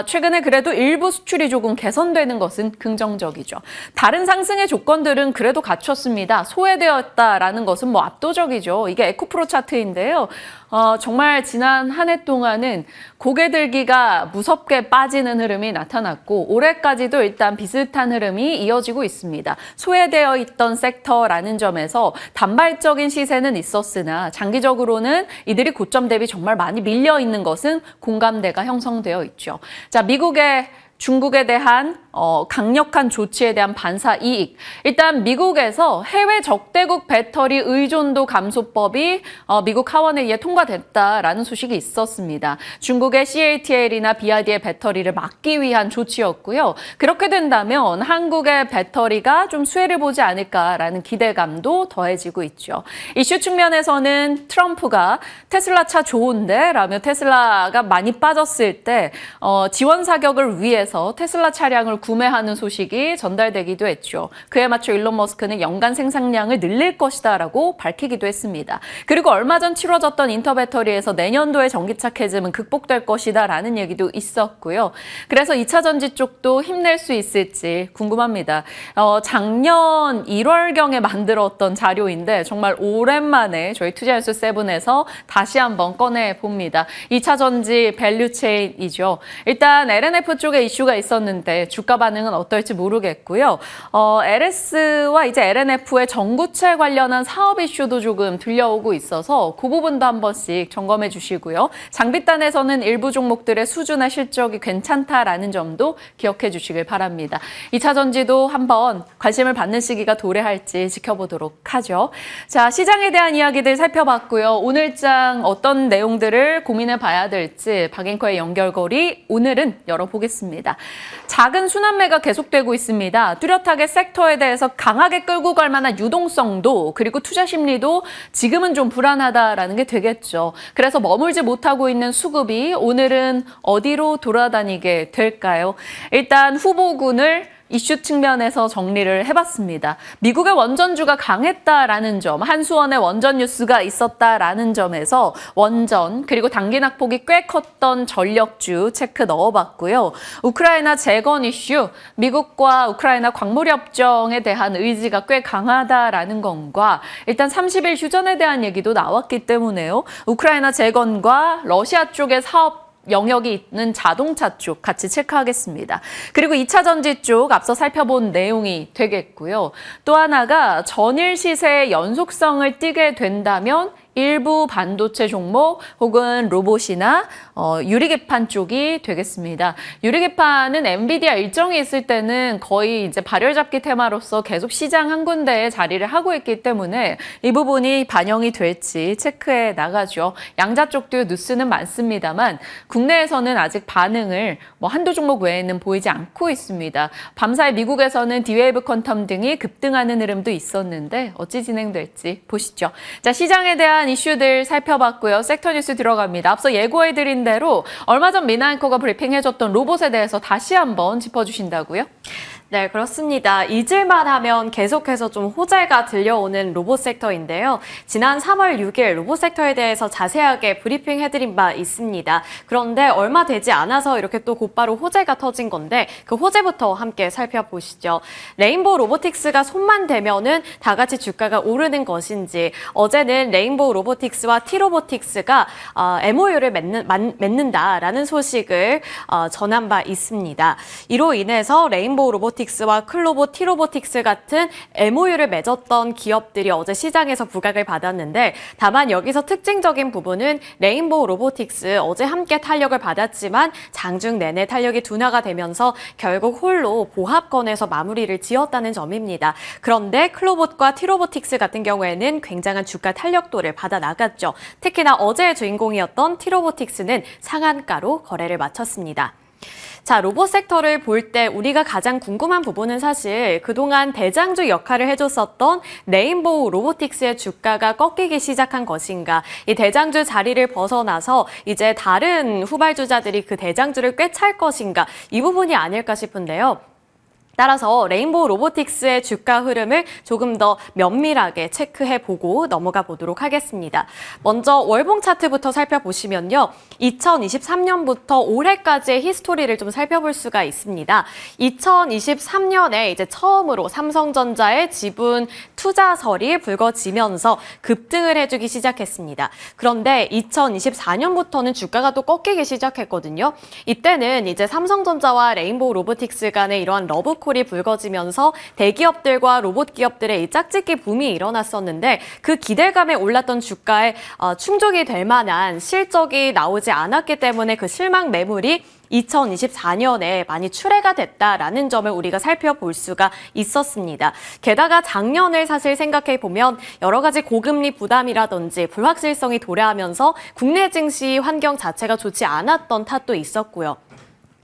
최근에 그래도 일부 수출이 조금 개선되는 것은 긍정적이죠. 다른 상승의 조건들은 그래도 갖췄습니다. 소외되었다라는 것은 뭐 압도적이죠. 이게 에코프로 차트인데요. 정말 지난 한 해 동안은 고개 들기가 무섭게 빠지는 흐름이 나타났고 올해까지도 일단 비슷한 흐름이 이어지고 있습니다. 소외되어 있던 섹터라는 점에서 단발적인 시세는 있었으나 장기적으로는 이들이 고점 대비 정말 많이 밀려 있는 것은 공감대가 형성되어 있죠. 자, 미국의 중국에 대한 강력한 조치에 대한 반사 이익. 일단 미국에서 해외 적대국 배터리 의존도 감소법이 미국 하원에 의해 통과됐다라는 소식이 있었습니다. 중국의 CATL이나 BYD의 배터리를 막기 위한 조치였고요. 그렇게 된다면 한국의 배터리가 좀 수혜를 보지 않을까라는 기대감도 더해지고 있죠. 이슈 측면에서는 트럼프가 테슬라 차 좋은데 라며 테슬라가 많이 빠졌을 때 지원 사격을 위해서 테슬라 차량을 구매하는 소식이 전달되기도 했죠. 그에 맞춰 일론 머스크는 연간 생산량을 늘릴 것이다라고 밝히기도 했습니다. 그리고 얼마 전 치러졌던 인터배터리에서 내년도에 전기차 캐즘은 극복될 것이다라는 얘기도 있었고요. 그래서 2차 전지 쪽도 힘낼 수 있을지 궁금합니다. 작년 1월경에 만들었던 자료인데 정말 오랜만에 저희 투자뉴스 7에서 다시 한번 꺼내봅니다. 2차 전지 밸류체인이죠. 일단 LNF 쪽에 이슈가 있었는데 주가 반응은 어떨지 모르겠고요. LS와 이제 LNF의 전구체 관련한 사업 이슈도 조금 들려오고 있어서 그 부분도 한 번씩 점검해 주시고요. 장비단에서는 일부 종목들의 수주나 실적이 괜찮다라는 점도 기억해 주시길 바랍니다. 2차 전지도 한번 관심을 받는 시기가 도래할지 지켜보도록 하죠. 자, 시장에 대한 이야기들 살펴봤고요. 오늘장 어떤 내용들을 고민해 봐야 될지 박앵커의 연결고리 오늘은 열어보겠습니다. 작은 순환매가 계속되고 있습니다. 뚜렷하게 섹터에 대해서 강하게 끌고 갈 만한 유동성도 그리고 투자 심리도 지금은 좀 불안하다라는 게 되겠죠. 그래서 머물지 못하고 있는 수급이 오늘은 어디로 돌아다니게 될까요? 일단 후보군을 이슈 측면에서 정리를 해봤습니다. 미국의 원전주가 강했다라는 점, 한수원의 원전 뉴스가 있었다라는 점에서 원전 그리고 단기 낙폭이 꽤 컸던 전력주 체크 넣어봤고요. 우크라이나 재건 이슈, 미국과 우크라이나 광물협정에 대한 의지가 꽤 강하다라는 것과 일단 30일 휴전에 대한 얘기도 나왔기 때문에요. 우크라이나 재건과 러시아 쪽의 사업 영역이 있는 자동차 쪽 같이 체크하겠습니다. 그리고 2차 전지 쪽 앞서 살펴본 내용이 되겠고요. 또 하나가 전일 시세의 연속성을 띠게 된다면 일부 반도체 종목 혹은 로봇이나 유리개판 쪽이 되겠습니다. 유리개판은 엔비디아 일정이 있을 때는 거의 이제 발열잡기 테마로서 계속 시장 한 군데에 자리를 하고 있기 때문에 이 부분이 반영이 될지 체크해 나가죠. 양자 쪽도 뉴스는 많습니다만 국내에서는 아직 반응을 한두 종목 외에는 보이지 않고 있습니다. 밤사이 미국에서는 디웨이브 퀀텀 등이 급등하는 흐름도 있었는데 어찌 진행될지 보시죠. 자, 시장에 대한 이슈들 살펴봤고요. 섹터 뉴스 들어갑니다. 앞서 예고해드린 대로 얼마 전 미나 앵커가 브리핑해줬던 로봇에 대해서 다시 한번 짚어주신다고요?
네, 그렇습니다. 잊을만 하면 계속해서 좀 호재가 들려오는 로봇 섹터인데요. 지난 3월 6일 로봇 섹터에 대해서 자세하게 브리핑해드린 바 있습니다. 그런데 얼마 되지 않아서 이렇게 또 곧바로 호재가 터진 건데 그 호재부터 함께 살펴보시죠. 레인보우 로보틱스가 손만 대면은 다 같이 주가가 오르는 것인지 어제는 레인보우 로보틱스와 T로보틱스가 MOU를 맺는다라는 소식을 전한 바 있습니다. 이로 인해서 레인보우 로보틱스와 클로보, T로보틱스 같은 MOU를 맺었던 기업들이 어제 시장에서 부각을 받았는데 다만 여기서 특징적인 부분은 레인보우 로보틱스 어제 함께 탄력을 받았지만 장중 내내 탄력이 둔화가 되면서 결국 홀로 보합권에서 마무리를 지었다는 점입니다. 그런데 클로봇과 T로보틱스 같은 경우에는 굉장한 주가 탄력도를 받아 나갔죠. 특히나 어제의 주인공이었던 T로보틱스는 상한가로 거래를 마쳤습니다. 자, 로봇 섹터를 볼 때 우리가 가장 궁금한 부분은 사실 그동안 대장주 역할을 해줬었던 레인보우 로보틱스의 주가가 꺾이기 시작한 것인가, 이 대장주 자리를 벗어나서 이제 다른 후발주자들이 그 대장주를 꿰찰 것인가, 이 부분이 아닐까 싶은데요. 따라서 레인보우 로보틱스의 주가 흐름을 조금 더 면밀하게 체크해보고 넘어가 보도록 하겠습니다. 먼저 월봉 차트부터 살펴보시면요. 2023년부터 올해까지의 히스토리를 좀 살펴볼 수가 있습니다. 2023년에 이제 처음으로 삼성전자의 지분 투자설이 불거지면서 급등을 해주기 시작했습니다. 그런데 2024년부터는 주가가 또 꺾이기 시작했거든요. 이때는 이제 삼성전자와 레인보우 로보틱스 간의 이러한 러브콜이 불거지면서 대기업들과 로봇 기업들의 이 짝짓기 붐이 일어났었는데 그 기대감에 올랐던 주가에 충족이 될 만한 실적이 나오지 않았기 때문에 그 실망 매물이 2024년에 많이 출회가 됐다라는 점을 우리가 살펴볼 수가 있었습니다. 게다가 작년을 사실 생각해 보면 여러 가지 고금리 부담이라든지 불확실성이 도래하면서 국내 증시 환경 자체가 좋지 않았던 탓도 있었고요.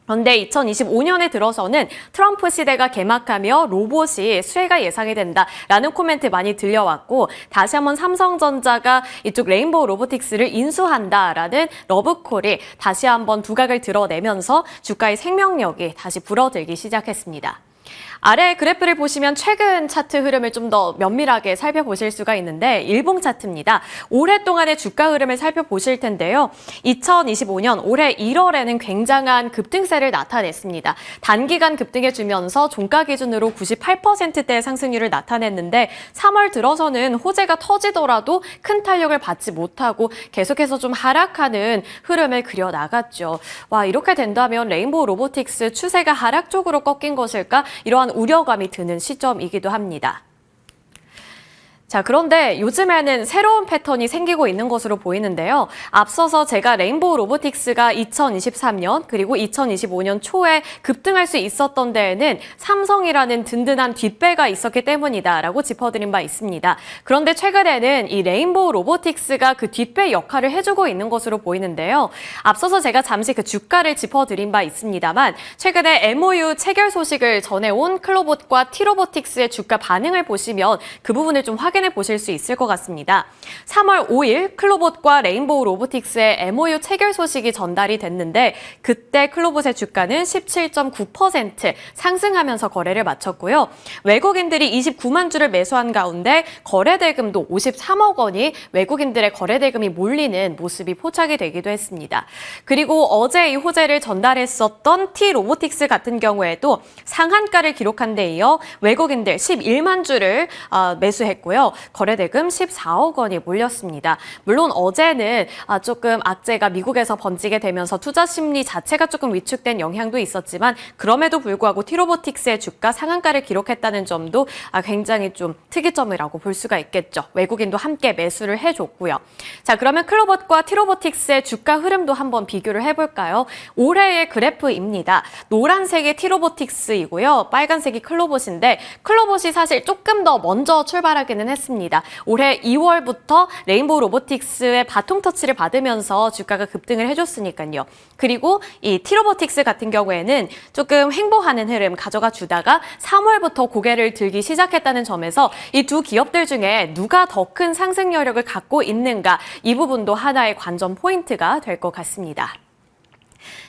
그런데 2025년에 들어서는 트럼프 시대가 개막하며 로봇이 수혜가 예상이 된다라는 코멘트 많이 들려왔고 다시 한번 삼성전자가 이쪽 레인보우 로보틱스를 인수한다라는 러브콜이 다시 한번 두각을 드러내면서 주가의 생명력이 다시 불어들기 시작했습니다. 아래 그래프를 보시면 최근 차트 흐름을 좀 더 면밀하게 살펴보실 수가 있는데 일봉 차트입니다. 올해 동안의 주가 흐름을 살펴보실 텐데요. 2025년 올해 1월에는 굉장한 급등세를 나타냈습니다. 단기간 급등해주면서 종가 기준으로 98%대의 상승률을 나타냈는데 3월 들어서는 호재가 터지더라도 큰 탄력을 받지 못하고 계속해서 좀 하락하는 흐름을 그려나갔죠. 와, 이렇게 된다면 레인보우 로보틱스 추세가 하락 쪽으로 꺾인 것일까? 이러한 우려감이 드는 시점이기도 합니다. 자, 그런데 요즘에는 새로운 패턴이 생기고 있는 것으로 보이는데요. 앞서서 제가 레인보우 로보틱스가 2023년 그리고 2025년 초에 급등할 수 있었던 데에는 삼성이라는 든든한 뒷배가 있었기 때문이다라고 짚어드린 바 있습니다. 그런데 최근에는 이 레인보우 로보틱스가 그 뒷배 역할을 해주고 있는 것으로 보이는데요. 앞서서 제가 잠시 그 주가를 짚어드린 바 있습니다만 최근에 MOU 체결 소식을 전해온 클로봇과 T로보틱스의 주가 반응을 보시면 그 부분을 좀 확인해 보실 수 있을 것 같습니다. 3월 5일 클로봇과 레인보우 로보틱스의 MOU 체결 소식이 전달이 됐는데 그때 클로봇의 주가는 17.9% 상승하면서 거래를 마쳤고요. 외국인들이 29만 주를 매수한 가운데 거래대금도 53억 원이 외국인들의 거래대금이 몰리는 모습이 포착이 되기도 했습니다. 그리고 어제 이 호재를 전달했었던 T로보틱스 같은 경우에도 상한가를 기록한 데 이어 외국인들 11만 주를 매수했고요. 거래대금 14억 원이 몰렸습니다. 물론 어제는 조금 악재가 미국에서 번지게 되면서 투자 심리 자체가 조금 위축된 영향도 있었지만 그럼에도 불구하고 T로보틱스의 주가 상한가를 기록했다는 점도 굉장히 좀 특이점이라고 볼 수가 있겠죠. 외국인도 함께 매수를 해줬고요. 자, 그러면 클로봇과 T로보틱스의 주가 흐름도 한번 비교를 해볼까요? 올해의 그래프입니다. 노란색이 T로보틱스이고요. 빨간색이 클로봇인데 클로봇이 사실 조금 더 먼저 출발하기는 했습니다. 올해 2월부터 레인보우 로보틱스의 바통 터치를 받으면서 주가가 급등을 해줬으니까요. 그리고 이 T로보틱스 같은 경우에는 조금 횡보하는 흐름 가져가 주다가 3월부터 고개를 들기 시작했다는 점에서 이 두 기업들 중에 누가 더 큰 상승 여력을 갖고 있는가 이 부분도 하나의 관전 포인트가 될 것 같습니다.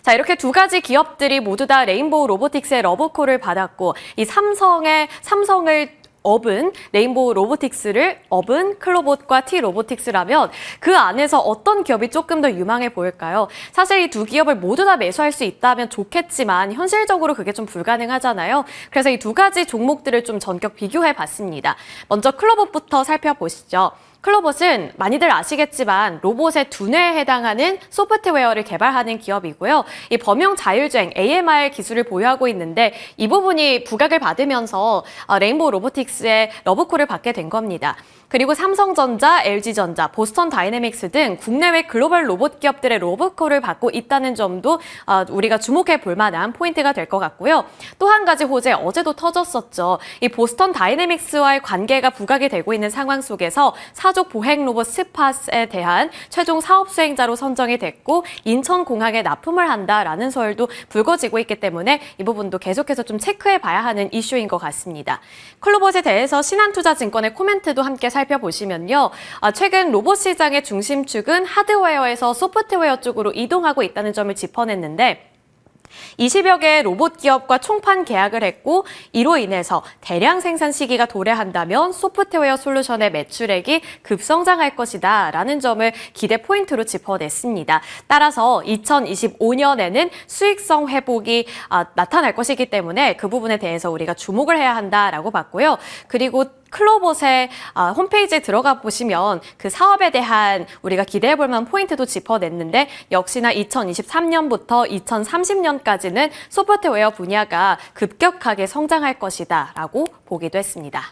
자, 이렇게 두 가지 기업들이 모두 다 레인보우 로보틱스의 러브콜을 받았고 이 삼성을 업은 레인보우 로보틱스를 업은 클로봇과 T로보틱스라면 그 안에서 어떤 기업이 조금 더 유망해 보일까요? 사실 이 두 기업을 모두 다 매수할 수 있다면 좋겠지만 현실적으로 그게 좀 불가능하잖아요. 그래서 이 두 가지 종목들을 좀 전격 비교해 봤습니다. 먼저 클로봇부터 살펴보시죠. 클로봇은 많이들 아시겠지만 로봇의 두뇌에 해당하는 소프트웨어를 개발하는 기업이고요. 이 범용 자율주행 AMR 기술을 보유하고 있는데 이 부분이 부각을 받으면서 레인보우 로보틱스의 러브콜을 받게 된 겁니다. 그리고 삼성전자, LG전자, 보스턴 다이내믹스 등 국내외 글로벌 로봇 기업들의 러브콜을 받고 있다는 점도 우리가 주목해 볼 만한 포인트가 될 것 같고요. 또 한 가지 호재 어제도 터졌었죠. 이 보스턴 다이내믹스와의 관계가 부각이 되고 있는 상황 속에서 사족 보행 로봇 스팟에 대한 최종 사업 수행자로 선정이 됐고 인천공항에 납품을 한다라는 설도 불거지고 있기 때문에 이 부분도 계속해서 좀 체크해 봐야 하는 이슈인 것 같습니다. 클로봇에 대해서 신한투자증권의 코멘트도 함께 살펴보시면요. 최근 로봇 시장의 중심축은 하드웨어에서 소프트웨어 쪽으로 이동하고 있다는 점을 짚어냈는데 20여 개의 로봇 기업과 총판 계약을 했고 이로 인해서 대량 생산 시기가 도래한다면 소프트웨어 솔루션의 매출액이 급성장할 것이다 라는 점을 기대 포인트로 짚어냈습니다. 따라서 2025년에는 수익성 회복이 나타날 것이기 때문에 그 부분에 대해서 우리가 주목을 해야 한다라고 봤고요. 그리고 클로봇의 홈페이지에 들어가 보시면 그 사업에 대한 우리가 기대해 볼 만한 포인트도 짚어냈는데 역시나 2023년부터 2030년까지는 소프트웨어 분야가 급격하게 성장할 것이다 라고 보기도 했습니다.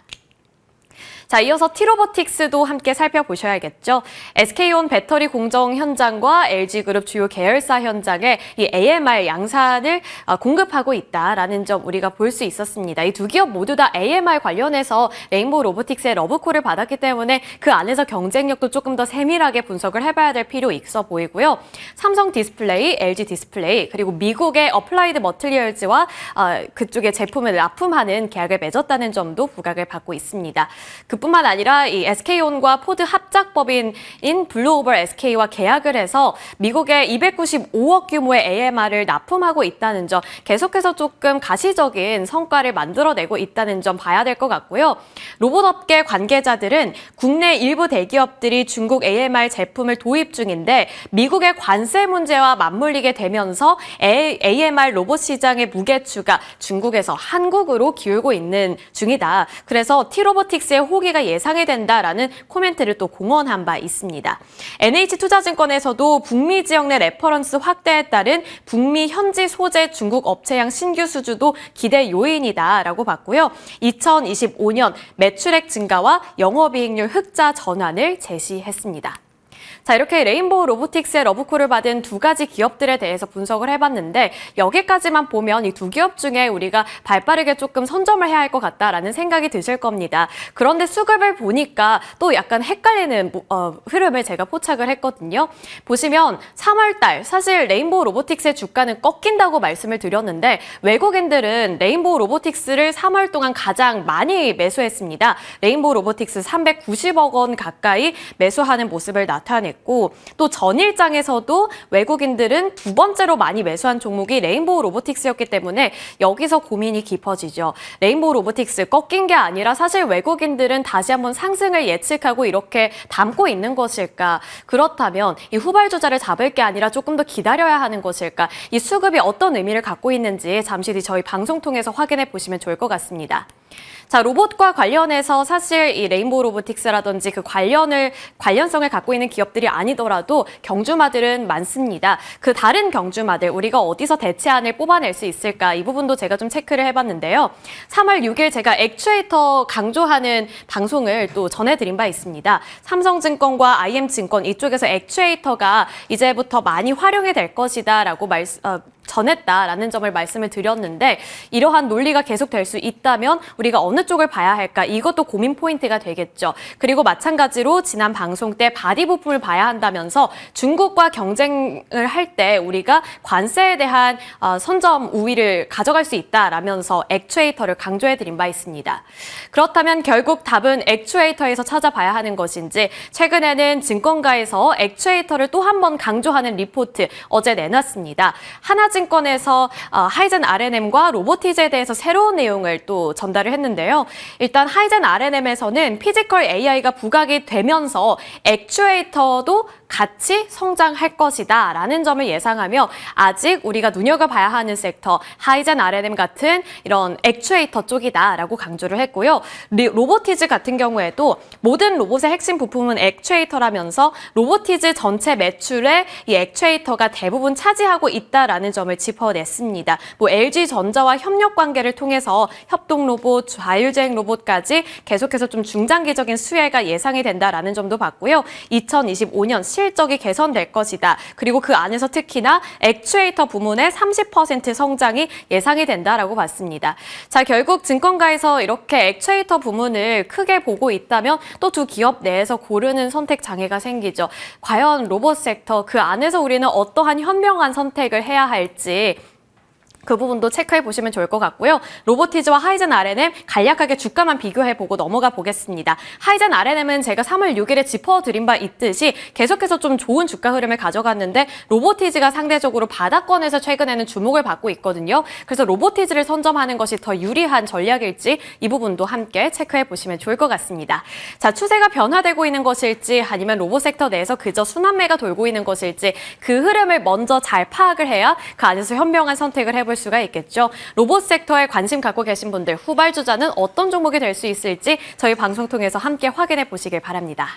자, 이어서 T-로보틱스도 함께 살펴보셔야겠죠. SK온 배터리 공정 현장과 LG그룹 주요 계열사 현장에 이 AMR 양산을 공급하고 있다라는 점 우리가 볼 수 있었습니다. 이 두 기업 모두 다 AMR 관련해서 레인보우 로보틱스의 러브콜을 받았기 때문에 그 안에서 경쟁력도 조금 더 세밀하게 분석을 해봐야 될 필요 있어 보이고요. 삼성 디스플레이, LG 디스플레이, 그리고 미국의 어플라이드 머티리얼즈와 그쪽의 제품을 납품하는 계약을 맺었다는 점도 부각을 받고 있습니다. 뿐만 아니라 이 SK온과 포드 합작법인인 블루오버 SK와 계약을 해서 미국에 295억 규모의 AMR을 납품하고 있다는 점, 계속해서 조금 가시적인 성과를 만들어내고 있다는 점 봐야 될 것 같고요. 로봇업계 관계자들은 국내 일부 대기업들이 중국 AMR 제품을 도입 중인데 미국의 관세 문제와 맞물리게 되면서 AMR 로봇 시장의 무게추가 중국에서 한국으로 기울고 있는 중이다. 그래서 T-로보틱스의 호기가 예상이 된다라는 코멘트를 또 공언한 바 있습니다. NH투자증권에서도 북미 지역 내 레퍼런스 확대에 따른 북미 현지 소재 중국 업체양 신규 수주도 기대 요인이다라고 봤고요. 2025년 매출액 증가와 영업이익률 흑자 전환을 제시했습니다. 자, 이렇게 레인보우 로보틱스의 러브콜을 받은 두 가지 기업들에 대해서 분석을 해봤는데 여기까지만 보면 이 두 기업 중에 우리가 발빠르게 조금 선점을 해야 할 것 같다라는 생각이 드실 겁니다. 그런데 수급을 보니까 또 약간 헷갈리는 흐름을 제가 포착을 했거든요. 보시면 3월 달 사실 레인보우 로보틱스의 주가는 꺾인다고 말씀을 드렸는데 외국인들은 레인보우 로보틱스를 3월 동안 가장 많이 매수했습니다. 레인보우 로보틱스 390억 원 가까이 매수하는 모습을 나타냈고 또 전일장에서도 외국인들은 두 번째로 많이 매수한 종목이 레인보우 로보틱스였기 때문에 여기서 고민이 깊어지죠. 레인보우 로보틱스 꺾인 게 아니라 사실 외국인들은 다시 한번 상승을 예측하고 이렇게 담고 있는 것일까? 그렇다면 이 후발주자를 잡을 게 아니라 조금 더 기다려야 하는 것일까? 이 수급이 어떤 의미를 갖고 있는지 잠시 뒤 저희 방송 통해서 확인해 보시면 좋을 것 같습니다. 자, 로봇과 관련해서 사실 이 레인보우 로보틱스라든지 그 관련성을 갖고 있는 기업들이 아니더라도 경주마들은 많습니다. 그 다른 경주마들 우리가 어디서 대체안을 뽑아낼 수 있을까? 이 부분도 제가 좀 체크를 해봤는데요. 3월 6일 제가 액추에이터 강조하는 방송을 또 전해드린 바 있습니다. 삼성증권과 IM증권 이쪽에서 액추에이터가 이제부터 많이 활용이 될 것이다라고 전했다라는 점을 말씀을 드렸는데 이러한 논리가 계속될 수 있다면 우리가 어느 쪽을 봐야 할까? 이것도 고민 포인트가 되겠죠. 그리고 마찬가지로 지난 방송 때 바디 부품을 봐야 한다면서 중국과 경쟁을 할 때 우리가 관세에 대한 선점 우위를 가져갈 수 있다라면서 액추에이터를 강조해드린 바 있습니다. 그렇다면 결국 답은 액추에이터에서 찾아봐야 하는 것인지 최근에는 증권가에서 액추에이터를 또 한 번 강조하는 리포트 어제 내놨습니다. 하나증권에서 하이젠 R&M과 로보티즈에 대해서 새로운 내용을 또 전달을 했는데요. 일단 하이젠 R&M에서는 피지컬 AI가 부각이 되면서 액추에이터도 같이 성장할 것이다 라는 점을 예상하며 아직 우리가 눈여겨봐야 하는 섹터 하이젠 R&M 같은 이런 액추에이터 쪽이다 라고 강조를 했고요. 로보티즈 같은 경우에도 모든 로봇의 핵심 부품은 액추에이터라면서 로보티즈 전체 매출에 이 액추에이터가 대부분 차지하고 있다라는 점을 짚어냈습니다. LG전자와 협력 관계를 통해서 협동 로봇, 자율주행 로봇까지 계속해서 좀 중장기적인 수혜가 예상이 된다라는 점도 봤고요. 2025년 실적이 개선될 것이다. 그리고 그 안에서 특히나 액추에이터 부문의 30% 성장이 예상이 된다라고 봤습니다. 자, 결국 증권가에서 이렇게 액추에이터 부문을 크게 보고 있다면 또 두 기업 내에서 고르는 선택 장애가 생기죠. 과연 로봇 섹터 그 안에서 우리는 어떠한 현명한 선택을 해야 할지 그 부분도 체크해 보시면 좋을 것 같고요. 로보티즈와 하이젠 R&M 간략하게 주가만 비교해 보고 넘어가 보겠습니다. 하이젠 R&M은 제가 3월 6일에 짚어드린 바 있듯이 계속해서 좀 좋은 주가 흐름을 가져갔는데 로보티즈가 상대적으로 바닥권에서 최근에는 주목을 받고 있거든요. 그래서 로보티즈를 선점하는 것이 더 유리한 전략일지 이 부분도 함께 체크해 보시면 좋을 것 같습니다. 자, 추세가 변화되고 있는 것일지 아니면 로봇 섹터 내에서 그저 순환매가 돌고 있는 것일지 그 흐름을 먼저 잘 파악을 해야 그 안에서 현명한 선택을 해볼 수가 있겠죠. 로봇 섹터에 관심 갖고 계신 분들 후발주자는 어떤 종목이 될 수 있을지 저희 방송 통해서 함께 확인해 보시길 바랍니다.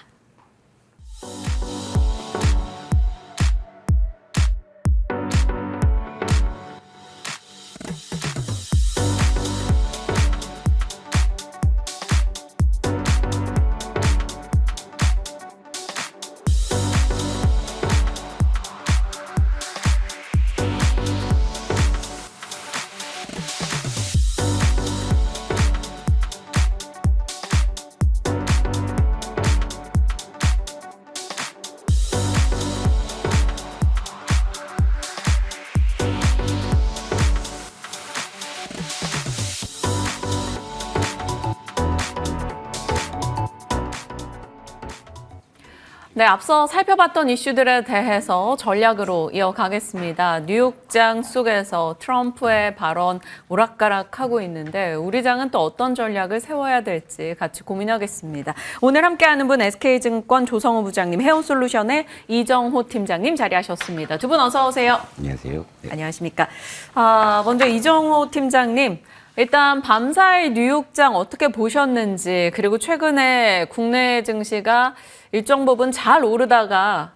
네, 앞서 살펴봤던 이슈들에 대해서 전략으로 이어가겠습니다. 뉴욕장 속에서 트럼프의 발언 오락가락하고 있는데 우리 장은 또 어떤 전략을 세워야 될지 같이 고민하겠습니다. 오늘 함께하는 분 SK증권 조성우 부장님, 해운솔루션의 이정호 팀장님 자리하셨습니다. 두 분 어서 오세요.
안녕하세요. 네.
안녕하십니까. 먼저 이정호 팀장님. 일단 밤사이 뉴욕장 어떻게 보셨는지, 그리고 최근에 국내 증시가 일정 부분 잘 오르다가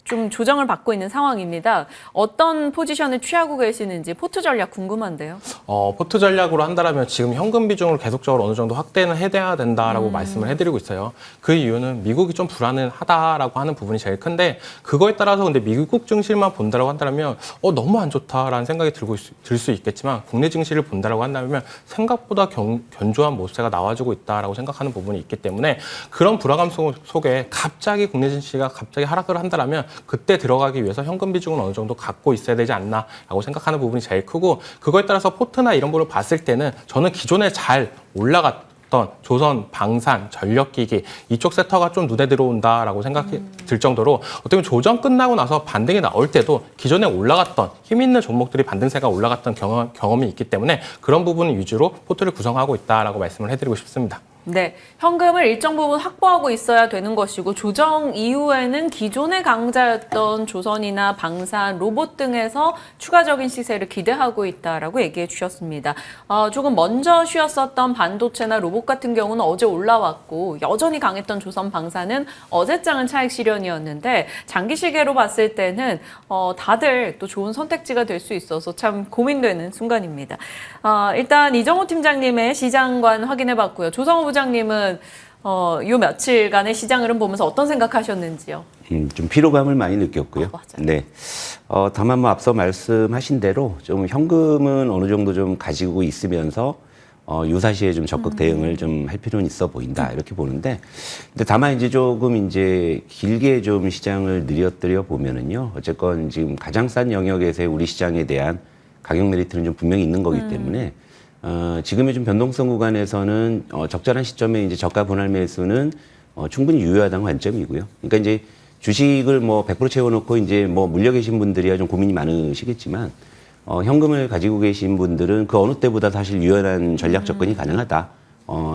좀 조정을 받고 있는 상황입니다. 어떤 포지션을 취하고 계시는지 포트 전략 궁금한데요.
포트 전략으로 한다면 지금 현금 비중을 계속적으로 어느 정도 확대는 해야 된다라고 말씀을 해드리고 있어요. 그 이유는 미국이 좀 불안하다라고 하는 부분이 제일 큰데, 그거에 따라서 근데 미국 증시만 본다라고 한다면 너무 안 좋다라는 생각이 들 수 있겠지만, 국내 증시를 본다라고 한다면 생각보다 견조한 모습세가 나와주고 있다라고 생각하는 부분이 있기 때문에, 그런 불안감 속에 갑자기 국내 증시가 갑자기 하락을 한다면 그때 들어가기 위해서 현금 비중은 어느 정도 갖고 있어야 되지 않나라고 생각하는 부분이 제일 크고, 그거에 따라서 포트나 이런 부분을 봤을 때는 저는 기존에 잘 올라갔던 조선, 방산, 전력기기 이쪽 섹터가 좀 눈에 들어온다라고 생각이 들 정도로, 어떻게 보면 조정 끝나고 나서 반등이 나올 때도 기존에 올라갔던 힘 있는 종목들이 반등세가 올라갔던 경험이 있기 때문에 그런 부분 위주로 포트를 구성하고 있다라고 말씀을 해드리고 싶습니다.
네, 현금을 일정 부분 확보하고 있어야 되는 것이고, 조정 이후에는 기존의 강자였던 조선이나 방산, 로봇 등에서 추가적인 시세를 기대하고 있다라고 얘기해 주셨습니다. 조금 먼저 쉬었었던 반도체나 로봇 같은 경우는 어제 올라왔고, 여전히 강했던 조선, 방산은 어제장은 차익 실현이었는데, 장기 시계로 봤을 때는 다들 또 좋은 선택지가 될 수 있어서 참 고민되는 순간입니다. 일단 이정호 팀장님의 시장관 확인해 봤고요. 조성호 부장님은 요 며칠간의 시장 흐름 보면서 어떤 생각하셨는지요?
좀 피로감을 많이 느꼈고요.
맞아요.
네. 다만 뭐 앞서 말씀하신 대로 좀 현금은 어느 정도 좀 가지고 있으면서 유사시에 좀 적극 대응을 좀 할 필요는 있어 보인다, 이렇게 보는데, 근데 다만 이제 조금 이제 길게 좀 시장을 느려뜨려 보면은요, 어쨌건 지금 가장 싼 영역에서의 우리 시장에 대한 가격 메리트는 좀 분명히 있는 거기 때문에 지금의 좀 변동성 구간에서는 적절한 시점에 이제 저가 분할 매수는 충분히 유효하다는 관점이고요. 그러니까 이제 주식을 뭐 100% 채워놓고 이제 뭐 물려 계신 분들이야 좀 고민이 많으시겠지만, 현금을 가지고 계신 분들은 그 어느 때보다 사실 유연한 전략 접근이 가능하다.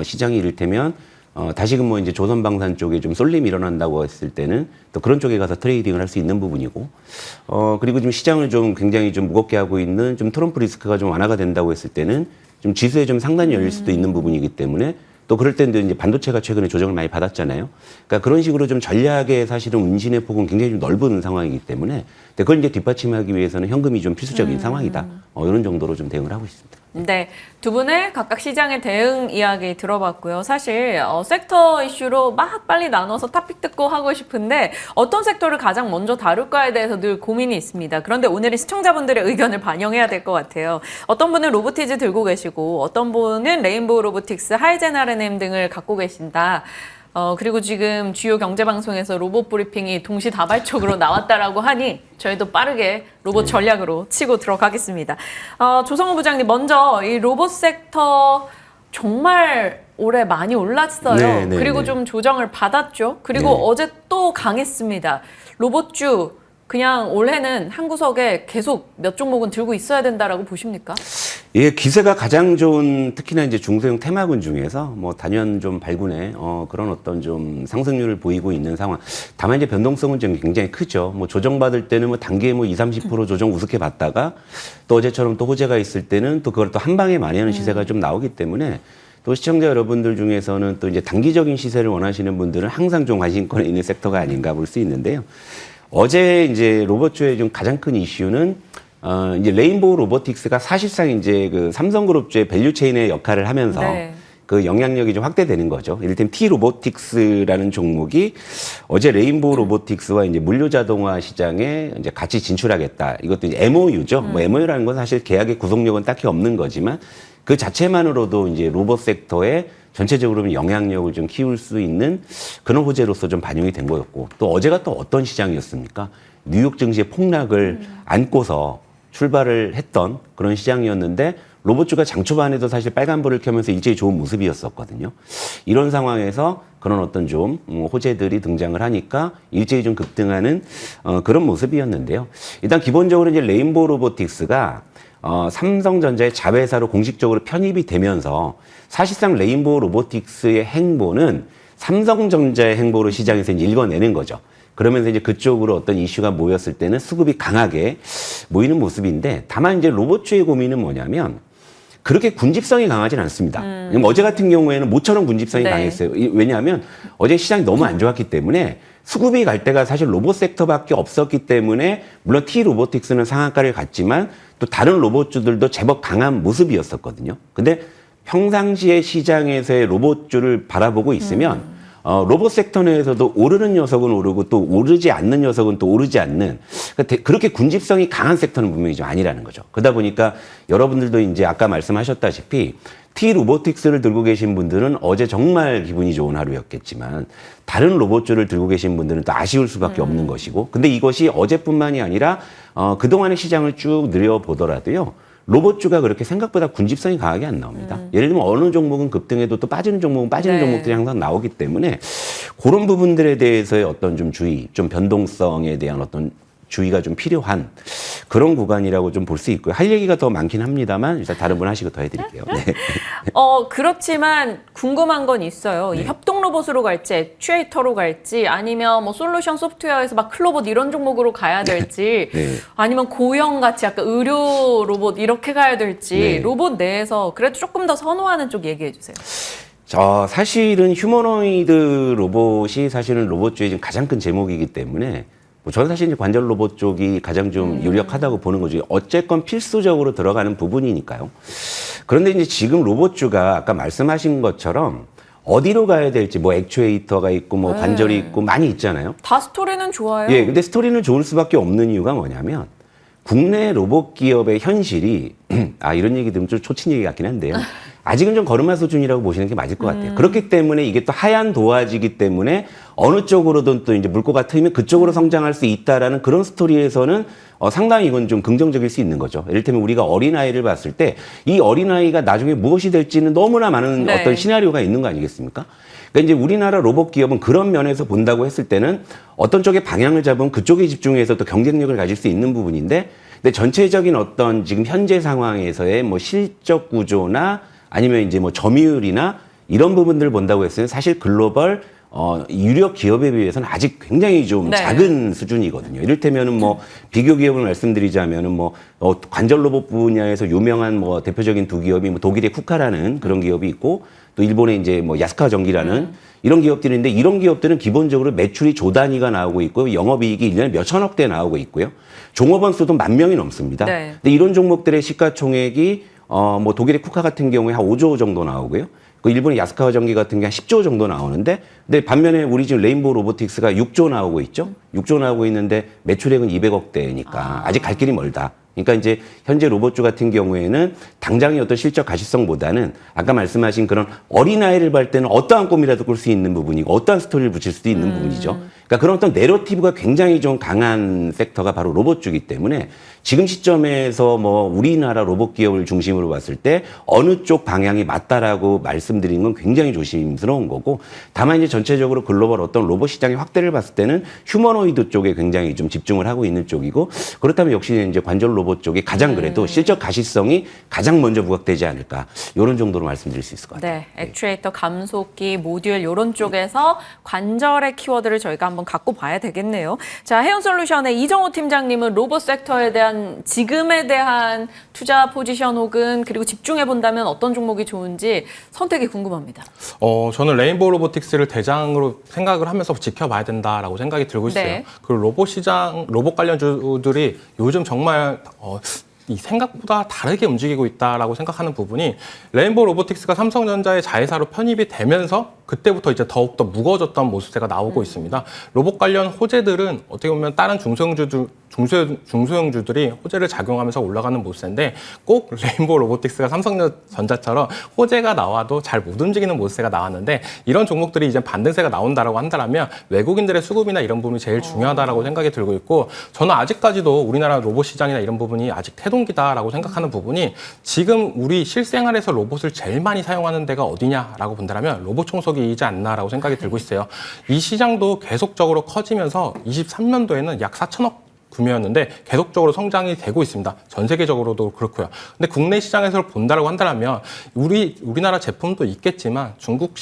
시장이 이를테면 다시금 뭐 이제 조선방산 쪽에 좀 쏠림이 일어난다고 했을 때는 또 그런 쪽에 가서 트레이딩을 할 수 있는 부분이고, 그리고 지금 시장을 좀 굉장히 좀 무겁게 하고 있는 좀 트럼프 리스크가 좀 완화가 된다고 했을 때는 좀 지수에 좀 상단이 열릴 수도 있는 부분이기 때문에, 또 그럴 때는 이제 반도체가 최근에 조정을 많이 받았잖아요. 그러니까 그런 식으로 좀 전략의 사실은 운신의 폭은 굉장히 좀 넓은 상황이기 때문에, 그걸 이제 뒷받침하기 위해서는 현금이 좀 필수적인 상황이다. 이런 정도로 좀 대응을 하고 있습니다.
네, 두 분의 각각 시장의 대응 이야기 들어봤고요. 사실 섹터 이슈로 막 빨리 나눠서 토픽 듣고 하고 싶은데 어떤 섹터를 가장 먼저 다룰까에 대해서 늘 고민이 있습니다. 그런데 오늘은 시청자분들의 의견을 반영해야 될 것 같아요. 어떤 분은 로보티즈 들고 계시고, 어떤 분은 레인보우 로보틱스, 하이젠 R&M 등을 갖고 계신다. 그리고 지금 주요 경제방송에서 로봇 브리핑이 동시다발적으로 나왔다라고 하니 저희도 빠르게 로봇 전략으로 치고 들어가겠습니다. 조성우 부장님, 먼저 이 로봇 섹터 정말 올해 많이 올랐어요.
네, 네,
그리고
네.
좀 조정을 받았죠. 그리고
네.
어제 또 강했습니다. 로봇주 그냥 올해는 한 구석에 계속 몇 종목은 들고 있어야 된다라고 보십니까?
예, 기세가 가장 좋은 특히나 이제 중소형 테마군 중에서 뭐 단연 좀 발군에 그런 어떤 좀 상승률을 보이고 있는 상황. 다만 이제 변동성은 좀 굉장히 크죠. 뭐 조정받을 때는 뭐 단기에 뭐 20-30% 조정 우습게 받다가 또 어제처럼 또 호재가 있을 때는 또 그걸 또 한 방에 많이 하는 시세가 좀 나오기 때문에 또 시청자 여러분들 중에서는 또 이제 단기적인 시세를 원하시는 분들은 항상 좀 관심권에 있는 섹터가 아닌가 볼 수 있는데요. 어제 이제 로봇주의 좀 가장 큰 이슈는 이제 레인보우 로보틱스가 사실상 이제 그 삼성그룹주의 밸류체인의 역할을 하면서
네.
그 영향력이 좀 확대되는 거죠. 이를테면 T-로보틱스라는 종목이 어제 레인보우 로보틱스와 이제 물류자동화 시장에 이제 같이 진출하겠다. 이것도 이제 MOU죠. 뭐 MOU라는 건 사실 계약의 구속력은 딱히 없는 거지만 그 자체만으로도 이제 로봇 섹터에 전체적으로 영향력을 좀 키울 수 있는 그런 호재로서 좀 반영이 된 거였고, 또 어제가 또 어떤 시장이었습니까? 뉴욕 증시의 폭락을 안고서 출발을 했던 그런 시장이었는데 로봇주가 장 초반에도 사실 빨간불을 켜면서 일제히 좋은 모습이었었거든요. 이런 상황에서 그런 어떤 좀 호재들이 등장을 하니까 일제히 좀 급등하는 그런 모습이었는데요. 일단 기본적으로 이제 레인보우 로보틱스가 삼성전자의 자회사로 공식적으로 편입이 되면서 사실상 레인보우 로보틱스의 행보는 삼성전자의 행보로 시장에서 이제 읽어내는 거죠. 그러면서 이제 그쪽으로 어떤 이슈가 모였을 때는 수급이 강하게 모이는 모습인데, 다만 이제 로봇주의 고민은 뭐냐면 그렇게 군집성이 강하진 않습니다. 어제 같은 경우에는 모처럼 군집성이
네.
강했어요. 왜냐하면 어제 시장이 너무 안 좋았기 때문에 수급이 갈 때가 사실 로봇 섹터밖에 없었기 때문에, 물론 T-로보틱스는 상한가를 갔지만 또 다른 로봇주들도 제법 강한 모습이었었거든요. 근데 평상시에 시장에서의 로봇주를 바라보고 있으면 로봇 섹터 내에서도 오르는 녀석은 오르고 또 오르지 않는 녀석은 또 오르지 않는, 그러니까 그렇게 군집성이 강한 섹터는 분명히 좀 아니라는 거죠. 그러다 보니까 여러분들도 이제 아까 말씀하셨다시피 T-로보틱스를 들고 계신 분들은 어제 정말 기분이 좋은 하루였겠지만 다른 로봇주를 들고 계신 분들은 또 아쉬울 수밖에 없는 것이고, 근데 이것이 어제뿐만이 아니라 그동안의 시장을 쭉 늘려보더라도요. 로봇주가 그렇게 생각보다 군집성이 강하게 안 나옵니다. 예를 들면 어느 종목은 급등해도 또 빠지는 종목은 빠지는
네.
종목들이 항상 나오기 때문에 그런 부분들에 대해서의 어떤 좀 주의, 좀 변동성에 대한 어떤 주의가 좀 필요한 그런 구간이라고 좀 볼 수 있고요. 할 얘기가 더 많긴 합니다만 일단 다른 분 하시고 더 해드릴게요. 네.
그렇지만 궁금한 건 있어요. 이 협동 로봇으로 갈지, 액추에이터로 갈지, 아니면 뭐 솔루션 소프트웨어에서 막 클로봇 이런 종목으로 가야 될지,
네.
아니면 고형 같이 약간 의료 로봇 이렇게 가야 될지,
네.
로봇 내에서 그래도 조금 더 선호하는 쪽 얘기해 주세요.
사실은 휴머노이드 로봇이 사실은 로봇주의 지금 가장 큰 제목이기 때문에 저는 사실 이제 관절 로봇 쪽이 가장 좀 유력하다고 보는 거죠. 어쨌건 필수적으로 들어가는 부분이니까요. 그런데 이제 지금 로봇주가 아까 말씀하신 것처럼 어디로 가야 될지, 뭐 액추에이터가 있고 뭐 관절이 있고 많이 있잖아요.
다 스토리는 좋아요.
예, 근데 스토리는 좋을 수밖에 없는 이유가 뭐냐면 국내 로봇 기업의 현실이 이런 얘기 들으면 좀 초친 얘기 같긴 한데요. 아직은 좀 걸음마 수준이라고 보시는 게 맞을 것 같아요. 그렇기 때문에 이게 또 하얀 도화지기 때문에 어느 쪽으로든 또 이제 물꼬가 트이면 그쪽으로 성장할 수 있다라는 그런 스토리에서는 상당히 이건 좀 긍정적일 수 있는 거죠. 이를테면 우리가 어린아이를 봤을 때 이 어린아이가 나중에 무엇이 될지는 너무나 많은
네.
어떤 시나리오가 있는 거 아니겠습니까? 그러니까 이제 우리나라 로봇 기업은 그런 면에서 본다고 했을 때는 어떤 쪽에 방향을 잡으면 그쪽에 집중해서 또 경쟁력을 가질 수 있는 부분인데, 근데 전체적인 어떤 지금 현재 상황에서의 뭐 실적 구조나 아니면 이제 뭐 점유율이나 이런 부분들을 본다고 했으면 사실 글로벌 유력 기업에 비해서는 아직 굉장히 좀
네.
작은 수준이거든요. 이를테면은 뭐 비교 기업을 말씀드리자면은 뭐 관절 로봇 분야에서 유명한 뭐 대표적인 두 기업이 뭐 독일의 쿠카라는 그런 기업이 있고 또 일본의 이제 뭐 야스카 전기라는 이런 기업들인데, 이런 기업들은 기본적으로 매출이 조 단위가 나오고 있고 영업이익이 1년에 몇천억 대 나오고 있고요. 종업원 수도 10,000명이 넘습니다.
네.
근데 이런 종목들의 시가총액이 뭐 독일의 쿠카 같은 경우에 한 5조 정도 나오고요. 그 일본의 야스카와 전기 같은 게 한 10조 정도 나오는데, 근데 반면에 우리 지금 레인보우 로보틱스가 6조 나오고 있죠. 6조 나오고 있는데 매출액은 200억대니까 아직 갈 길이 멀다. 그러니까 이제 현재 로봇주 같은 경우에는 당장의 어떤 실적 가시성보다는 아까 말씀하신 그런 어린아이를 볼 때는 어떠한 꿈이라도 꿀 수 있는 부분이고 어떠한 스토리를 붙일 수도 있는 부분이죠. 그러니까 그런 어떤 내러티브가 굉장히 좀 강한 섹터가 바로 로봇주기 때문에 지금 시점에서 뭐 우리나라 로봇 기업을 중심으로 봤을 때 어느 쪽 방향이 맞다라고 말씀드리는 건 굉장히 조심스러운 거고, 다만 이제 전체적으로 글로벌 어떤 로봇 시장의 확대를 봤을 때는 휴머노이드 쪽에 굉장히 좀 집중을 하고 있는 쪽이고, 그렇다면 역시 이제 관절 로봇 쪽이 가장 그래도 실적 가시성이 가장 먼저 부각되지 않을까, 이런 정도로 말씀드릴 수 있을 것 같아요.
네, 액추에이터, 감속기, 모듈 이런 쪽에서 관절의 키워드를 저희가 한번 갖고 봐야 되겠네요. 자, 해운솔루션의 이정호 팀장님은 로봇 섹터에 대한 지금에 대한 투자 포지션 혹은 그리고 집중해 본다면 어떤 종목이 좋은지 선택이 궁금합니다.
저는 레인보우 로보틱스를 대장으로 생각을 하면서 지켜봐야 된다라고 생각이 들고 있어요.
네.
그리고 로봇 시장, 로봇 관련주들이 요즘 정말 이 생각보다 다르게 움직이고 있다라고 생각하는 부분이, 레인보우 로보틱스가 삼성전자의 자회사로 편입이 되면서 그때부터 이제 더욱더 무거워졌던 모습세가 나오고 있습니다. 로봇 관련 호재들은 어떻게 보면 다른 중소형주들이 호재를 작용하면서 올라가는 모습인데, 꼭 레인보우 로보틱스가 삼성전자처럼 호재가 나와도 잘 못 움직이는 모습세가 나왔는데, 이런 종목들이 이제 반등세가 나온다라고 한다면 외국인들의 수급이나 이런 부분이 제일 중요하다라고 생각이 들고 있고, 저는 아직까지도 우리나라 로봇 시장이나 이런 부분이 아직 태동기다라고 생각하는 부분이, 지금 우리 실생활에서 로봇을 제일 많이 사용하는 데가 어디냐라고 본다면 로봇 청소기이지 않나라고 생각이 들고 있어요. 이 시장도 계속적으로 커지면서 23년도에는 약 4천억 구매였는데 계속적으로 성장이 되고 있습니다. 전 세계적으로도 그렇고요. 근데 국내 시장에서 본다라고 한다면 우리나라 제품도 있겠지만 중국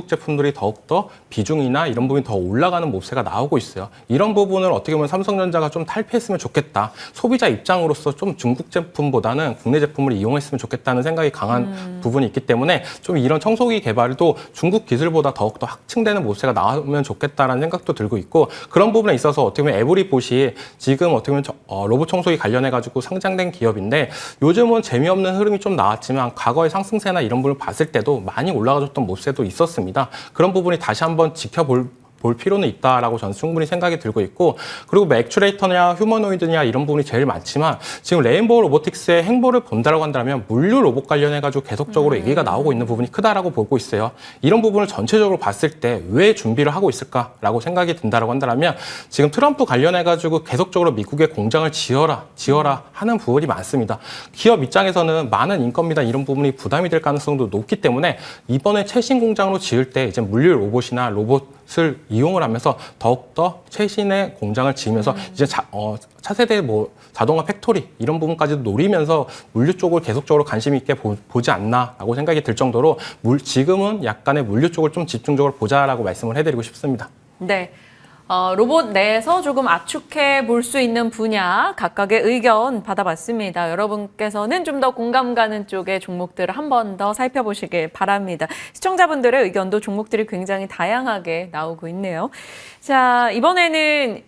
제품들이 더욱더 비중이나 이런 부분이 더 올라가는 모습세가 나오고 있어요. 이런 부분을 어떻게 보면 삼성전자가 좀 탈피했으면 좋겠다. 소비자 입장으로서 좀 중국 제품보다는 국내 제품을 이용했으면 좋겠다는 생각이 강한 부분이 있기 때문에, 좀 이런 청소기 개발도 중국 기술보다 더욱더 확증되는 모습세가 나오면 좋겠다라는 생각도 들고 있고, 그런 부분에 있어서 어떻게 보면 에브리봇이 지금 어떻게 보면 로봇 청소기 관련해가지고 상장된 기업인데, 요즘은 재미없는 흐름이 좀 나왔지만 과거의 상승세나 이런 부분을 봤을 때도 많이 올라가줬던 모습도 있었습니다. 그런 부분이 다시 한번 지켜볼 필요는 있다라고 저는 충분히 생각이 들고 있고, 그리고 뭐 액추레이터냐 휴머노이드냐 이런 부분이 제일 많지만, 지금 레인보우 로보틱스의 행보를 본다라고 한다면 물류 로봇 관련해가지고 계속적으로 얘기가 나오고 있는 부분이 크다라고 보고 있어요. 이런 부분을 전체적으로 봤을 때 왜 준비를 하고 있을까라고 생각이 든다라고 한다면, 지금 트럼프 관련해가지고 계속적으로 미국의 공장을 지어라 하는 부분이 많습니다. 기업 입장에서는 많은 인건비나 이런 부분이 부담이 될 가능성도 높기 때문에, 이번에 최신 공장으로 지을 때 이제 물류 로봇이나 로봇을 이용을 하면서 더욱더 최신의 공장을 지으면서 이제 차세대 뭐 자동화 팩토리 이런 부분까지도 노리면서 물류 쪽을 계속적으로 관심 있게 보지 않나라고 생각이 들 정도로, 지금은 약간의 물류 쪽을 좀 집중적으로 보자라고 말씀을 해드리고 싶습니다.
네. 로봇 내에서 조금 압축해 볼 수 있는 분야 각각의 의견 받아봤습니다. 여러분께서는 좀 더 공감 가는 쪽의 종목들을 한 번 더 살펴보시길 바랍니다. 시청자분들의 의견도 종목들이 굉장히 다양하게 나오고 있네요. 자, 이번에는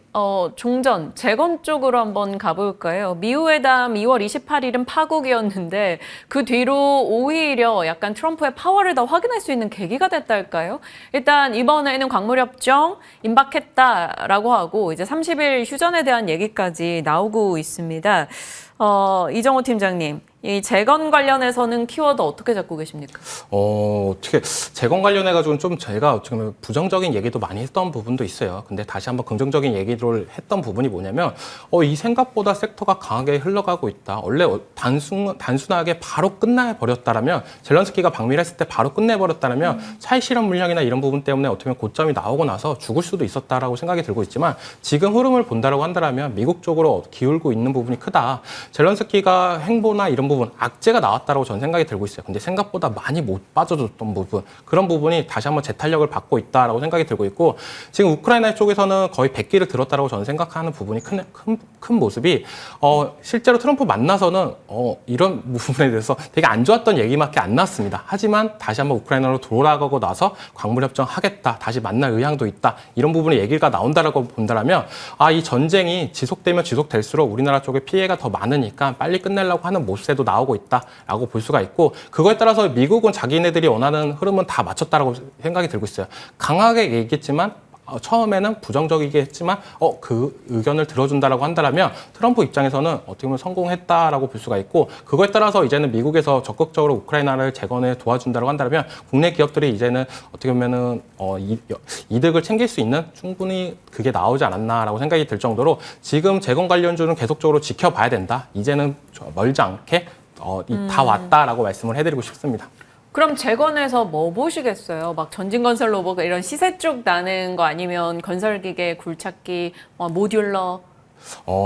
종전, 재건 쪽으로 한번 가볼까요? 미우회담 2월 28일은 파국이었는데 그 뒤로 오히려 약간 트럼프의 파워를 더 확인할 수 있는 계기가 됐달까요? 일단 이번에는 광물협정 임박했다라고 하고 이제 30일 휴전에 대한 얘기까지 나오고 있습니다. 이정호 팀장님, 이 재건 관련해서는 키워드 어떻게 잡고 계십니까?
어떻게 재건 관련해가지고는 좀 제가 어떻게 보면 부정적인 얘기도 많이 했던 부분도 있어요. 근데 다시 한번 긍정적인 얘기를 했던 부분이 뭐냐면, 이 생각보다 섹터가 강하게 흘러가고 있다. 원래 단순하게 바로 끝나버렸다라면, 젤런스키가 방미를 했을 때 바로 끝내버렸다라면 차익 실현 물량이나 이런 부분 때문에 어떻게 보면 고점이 나오고 나서 죽을 수도 있었다라고 생각이 들고 있지만, 지금 흐름을 본다라고 한다면 미국 쪽으로 기울고 있는 부분이 크다. 젤런스키가 행보나 이런 부분, 악재가 나왔다라고 저는 생각이 들고 있어요. 근데 생각보다 많이 못 빠져줬던 부분, 그런 부분이 다시 한번 재탄력을 받고 있다라고 생각이 들고 있고, 지금 우크라이나 쪽에서는 거의 100기를 들었다라고 저는 생각하는 부분이 큰 모습이, 실제로 트럼프 만나서는 이런 부분에 대해서 되게 안 좋았던 얘기밖에 안 나왔습니다. 하지만 다시 한번 우크라이나로 돌아가고 나서 광물협정 하겠다, 다시 만날 의향도 있다, 이런 부분의 얘기가 나온다라고 본다면, 이 전쟁이 지속되면 지속될수록 우리나라 쪽에 피해가 더 많으니까 빨리 끝내려고 하는 모습에도 나오고 있다라고 볼 수가 있고, 그거에 따라서 미국은 자기네들이 원하는 흐름은 다 맞췄다라고 생각이 들고 있어요. 강하게 얘기했지만 처음에는 부정적이게 했지만 그 의견을 들어준다라고 한다면 트럼프 입장에서는 어떻게 보면 성공했다라고 볼 수가 있고 그거에 따라서 이제는 미국에서 적극적으로 우크라이나를 재건에 도와준다라고 한다면 국내 기업들이 이제는 어떻게 보면은 이득을 챙길 수 있는 충분히 그게 나오지 않았나라고 생각이 들 정도로 지금 재건 관련주는 계속적으로 지켜봐야 된다. 이제는 멀지 않게 다 왔다라고 말씀을 해드리고 싶습니다.
그럼 재건에서 뭐 보시겠어요? 막 전진건설 로봇 이런 시세 쪽 나는 거 아니면 건설기계, 굴착기, 모듈러.